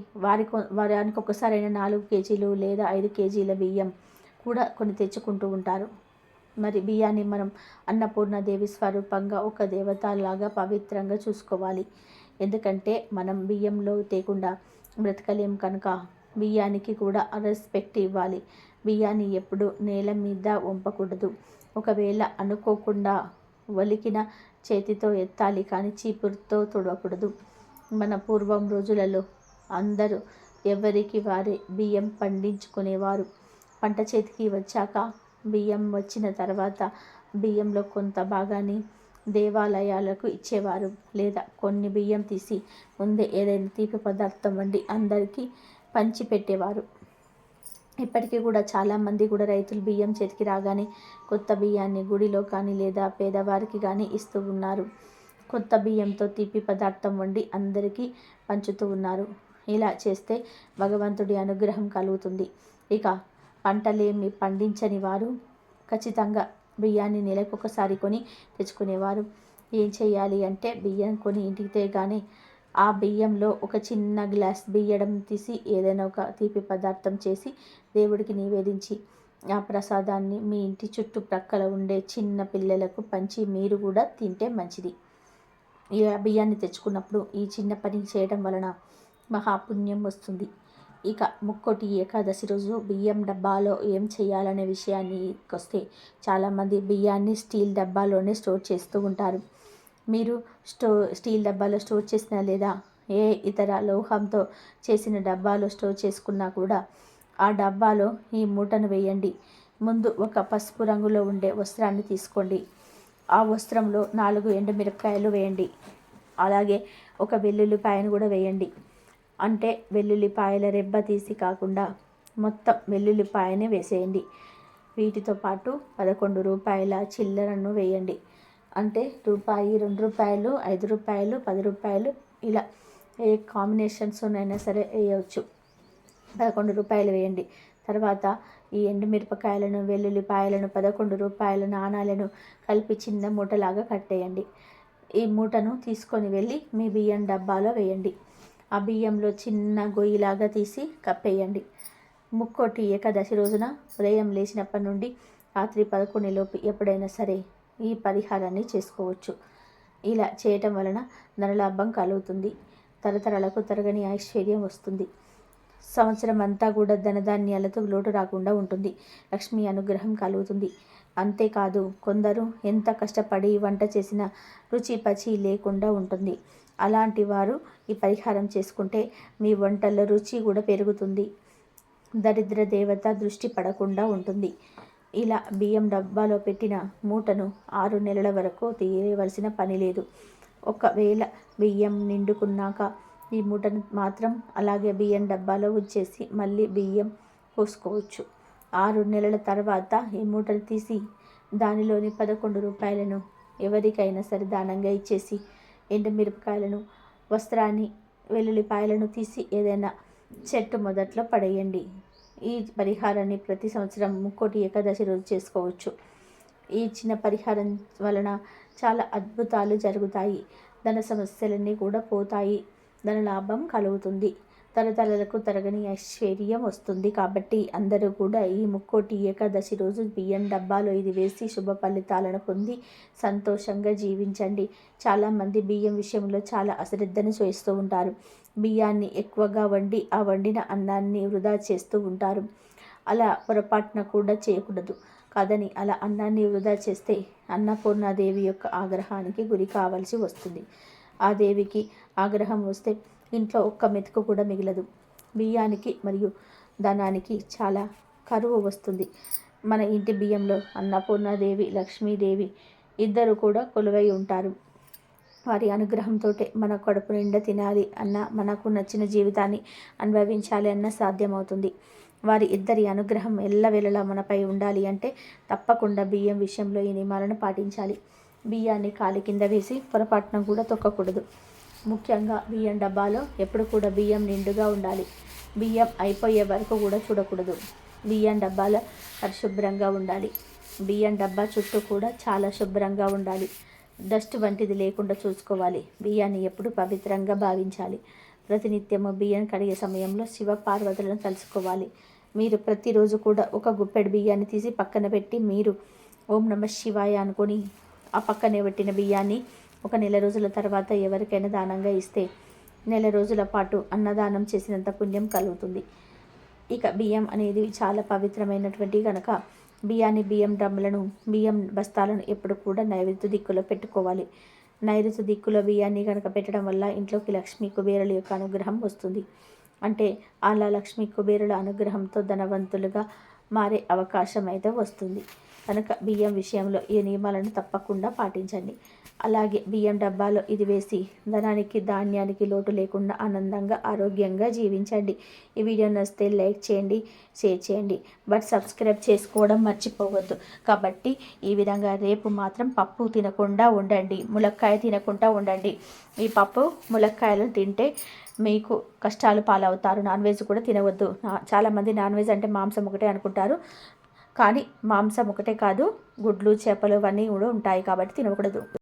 వారానికి ఒకసారైనా 4 కేజీలు లేదా 5 కేజీల బియ్యం కూడా కొన్ని తెచ్చుకుంటూ ఉంటారు. మరి బియ్యాన్ని మనం అన్నపూర్ణాదేవి స్వరూపంగా ఒక దేవతలాగా పవిత్రంగా చూసుకోవాలి. ఎందుకంటే మనం బియ్యంలో తేకుండా బ్రతకలేం కనుక బియ్యానికి కూడా రెస్పెక్ట్ ఇవ్వాలి. బియ్యాన్ని ఎప్పుడు నేల మీద వంపకూడదు. ఒకవేళ అనుకోకుండా ఒలికిన చేతితో ఎత్తాలి కానీ చీపురుతో తుడవకూడదు. మన పూర్వం రోజులలో అందరూ ఎవరికి వారే బియ్యం పండించుకునేవారు. పంట చేతికి వచ్చాక బియ్యం వచ్చిన తర్వాత బియ్యంలో కొంత భాగాన్ని దేవాలయాలకు ఇచ్చేవారు. లేదా కొన్ని బియ్యం తీసి ముందే ఏదైనా తీపి పదార్థం వండి అందరికీ పంచిపెట్టేవారు. ఇప్పటికీ కూడా చాలామంది కూడా రైతులు బియ్యం చేతికి రాగానే కొత్త బియ్యాన్ని గుడిలో కానీ లేదా పేదవారికి కానీ ఇస్తూ ఉన్నారు. కొత్త బియ్యంతో తీపి పదార్థం వండి అందరికీ పంచుతూ ఉన్నారు. ఇలా చేస్తే భగవంతుడి అనుగ్రహం కలుగుతుంది. ఇక పంటలేమి పండించని వారు ఖచ్చితంగా బియ్యాన్ని నెలకొకసారి కొని తెచ్చుకునేవారు. ఏం చేయాలి అంటే బియ్యం కొని ఇంటికి తేగానే ఆ బియ్యంలో ఒక చిన్న గ్లాస్ బియ్యం తీసి ఏదైనా ఒక తీపి పదార్థం చేసి దేవుడికి నివేదించి ఆ ప్రసాదాన్ని మీ ఇంటి చుట్టుప్రక్కల ఉండే చిన్న పిల్లలకు పంచి మీరు కూడా తింటే మంచిది. ఈ బియ్యాన్ని తెచ్చుకున్నప్పుడు ఈ చిన్న పని చేయడం వలన మహాపుణ్యం వస్తుంది. ఇక ముక్కోటి ఏకాదశి రోజు బియ్యం డబ్బాలో ఏం చేయాలనే విషయానికి వస్తే చాలామంది బియ్యాన్ని స్టీల్ డబ్బాలోనే స్టోర్ చేస్తూ ఉంటారు. మీరు స్టీల్ డబ్బాలో స్టోర్ చేసినా లేదా ఏ ఇతర లోహంతో చేసిన డబ్బాలో స్టోర్ చేసుకున్నా కూడా ఆ డబ్బాలో ఈ మూటను వేయండి. ముందు ఒక పసుపు రంగులో ఉండే వస్త్రాన్ని తీసుకోండి. ఆ వస్త్రంలో 4 ఎండుమిరపకాయలు వేయండి. అలాగే ఒక వెల్లుల్లిపాయను కూడా వేయండి. అంటే వెల్లుల్లిపాయల రెబ్బ తీసి కాకుండా మొత్తం వెల్లుల్లిపాయనే వేసేయండి. వీటితో పాటు 11 రూపాయల చిల్లరను వేయండి. అంటే రూపాయి, 2 రూపాయలు, 5 రూపాయలు, 10 రూపాయలు ఇలా ఏ కాంబినేషన్స్నైనా సరే వేయవచ్చు. 11 రూపాయలు వేయండి. తర్వాత ఈ ఎండుమిరపకాయలను, వెల్లుల్లిపాయలను, 11 రూపాయల నాణాలను కలిపి చిన్న మూటలాగా కట్టేయండి. ఈ మూటను తీసుకొని వెళ్ళి మీ బియ్యం డబ్బాలో వేయండి. ఆ బియ్యంలో చిన్న గొయ్యిలాగా తీసి కప్పేయండి. ముక్కోటి ఏకాదశి రోజున ఉదయం లేచినప్పటి నుండి రాత్రి 11 లోపు ఎప్పుడైనా సరే ఈ పరిహారాన్ని చేసుకోవచ్చు. ఇలా చేయటం వలన ధనలాభం కలుగుతుంది. తరతరాలకు తరగని ఐశ్వర్యం వస్తుంది. సంవత్సరం అంతా కూడా ధనధాన్యాలతో లోటు రాకుండా ఉంటుంది. లక్ష్మీ అనుగ్రహం కలుగుతుంది. అంతేకాదు కొందరు ఎంత కష్టపడి వంట చేసినా రుచి పచి లేకుండా ఉంటుంది. అలాంటి వారు ఈ పరిహారం చేసుకుంటే మీ వంటల్లో రుచి కూడా పెరుగుతుంది. దరిద్ర దేవత దృష్టి పడకుండా ఉంటుంది. ఇలా బియ్యం డబ్బాలో పెట్టిన మూటను 6 నెలల వరకు తీయవలసిన పని లేదు. ఒకవేళ బియ్యం నిండుకున్నాక ఈ మూటను మాత్రం అలాగే బియ్యం డబ్బాలో ఉంచేసి మళ్ళీ బియ్యం పోసుకోవచ్చు. 6 నెలల తర్వాత ఈ మూటను తీసి దానిలోని 11 రూపాయలను ఎవరికైనా సరే దానంగా ఇచ్చేసి ఎండుమిరపకాయలను, వస్త్రాన్ని, వెల్లుల్లిపాయలను తీసి ఏదైనా చెట్టు మొదట్లో పడేయండి. ఈ పరిహారాన్ని ప్రతి సంవత్సరం ముక్కోటి ఏకాదశి రోజు చేసుకోవచ్చు. ఈ చిన్న పరిహారం వలన చాలా అద్భుతాలు జరుగుతాయి. ధన సమస్యలన్నీ కూడా పోతాయి. ధన లాభం కలుగుతుంది. తరతరాలకు తరగని ఐశ్వర్యం వస్తుంది. కాబట్టి అందరూ కూడా ఈ ముక్కోటి ఏకాదశి రోజు బియ్యం డబ్బాలో ఇది వేసి శుభ ఫలితాలను పొంది సంతోషంగా జీవించండి. చాలామంది బియ్యం విషయంలో చాలా అశ్రద్ధను చేస్తూ ఉంటారు. బియ్యాన్ని ఎక్కువగా వండి ఆ వండిన అన్నాన్ని వృధా చేస్తూ ఉంటారు. అలా పొరపాటున కూడా చేయకూడదు. కాదని అలా అన్నాన్ని వృధా చేస్తే అన్నపూర్ణాదేవి యొక్క ఆగ్రహానికి గురి కావాల్సి వస్తుంది. ఆ దేవికి ఆగ్రహం వస్తే ఇంట్లో ఒక్క మెతుకు కూడా మిగలదు. బియ్యానికి మరియు ధనానికి చాలా కరువు వస్తుంది. మన ఇంటి బియ్యంలో అన్నపూర్ణాదేవి, లక్ష్మీదేవి ఇద్దరు కూడా కొలువై ఉంటారు. వారి అనుగ్రహంతో మన కడుపు నిండా తినాలి అన్న, మనకు నచ్చిన జీవితాన్ని అనుభవించాలి అన్న సాధ్యమవుతుంది. వారి ఇద్దరి అనుగ్రహం ఎల్లవేళలా మనపై ఉండాలి అంటే తప్పకుండా బియ్యం విషయంలో ఈ నియమాలను పాటించాలి. బియ్యాన్ని కాలి కింద వేసి పొరపాటున కూడా తొక్కకూడదు. ముఖ్యంగా బియ్యం డబ్బాలో ఎప్పుడు కూడా బియ్యం నిండుగా ఉండాలి. బియ్యం అయిపోయే వరకు కూడా చూడకూడదు. బియ్యం డబ్బాలో పరిశుభ్రంగా ఉండాలి. బియ్యం డబ్బా చుట్టూ కూడా చాలా శుభ్రంగా ఉండాలి. డస్ట్ వంటిది లేకుండా చూసుకోవాలి. బియ్యాన్ని ఎప్పుడు పవిత్రంగా భావించాలి. ప్రతినిత్యము బియ్యం కడిగే సమయంలో శివ పార్వతులను తలుసుకోవాలి. మీరు ప్రతిరోజు కూడా ఒక గుప్పెడు బియ్యాన్ని తీసి పక్కన పెట్టి మీరు ఓం నమ శివాయ అనుకొని ఆ పక్కనే పెట్టిన బియ్యాన్ని ఒక నెల రోజుల తర్వాత ఎవరికైనా దానంగా ఇస్తే నెల రోజుల పాటు అన్నదానం చేసినంత పుణ్యం కలుగుతుంది. ఇక బియ్యం అనేది చాలా పవిత్రమైనటువంటి కనుక బియ్యం డ్రమ్ములను, బియ్యం బస్తాలను ఎప్పుడు కూడా నైరుతి దిక్కులో పెట్టుకోవాలి. నైరుతి దిక్కులో బియ్యాన్ని కనుక పెట్టడం వల్ల ఇంట్లోకి లక్ష్మీ కుబేరుల యొక్క అనుగ్రహం వస్తుంది. అంటే అలా లక్ష్మీ కుబేరుల అనుగ్రహంతో ధనవంతులుగా మారే అవకాశం అయితే వస్తుంది. కనుక బియ్యం విషయంలో ఈ నియమాలను తప్పకుండా పాటించండి. అలాగే బియ్యం డబ్బాలో ఇది వేసి ధనానికి, ధాన్యానికి లోటు లేకుండా ఆనందంగా, ఆరోగ్యంగా జీవించండి. ఈ వీడియో నచ్చితే లైక్ చేయండి, షేర్ చేయండి, బట్ సబ్స్క్రైబ్ చేసుకోవడం మర్చిపోవద్దు. కాబట్టి ఈ విధంగా రేపు మాత్రం పప్పు తినకుండా ఉండండి, ములక్కాయ తినకుండా ఉండండి. ఈ పప్పు ములక్కాయలను తింటే మీకు కష్టాలు పాలవుతారు. నాన్ వెజ్ కూడా తినవద్దు. చాలామంది నాన్ వెజ్ అంటే మాంసం ఒకటే అనుకుంటారు. కానీ మాంసం ఒకటే కాదు, గుడ్లు, చేపలు ఇవన్నీ కూడా ఉంటాయి కాబట్టి తినకూడదు.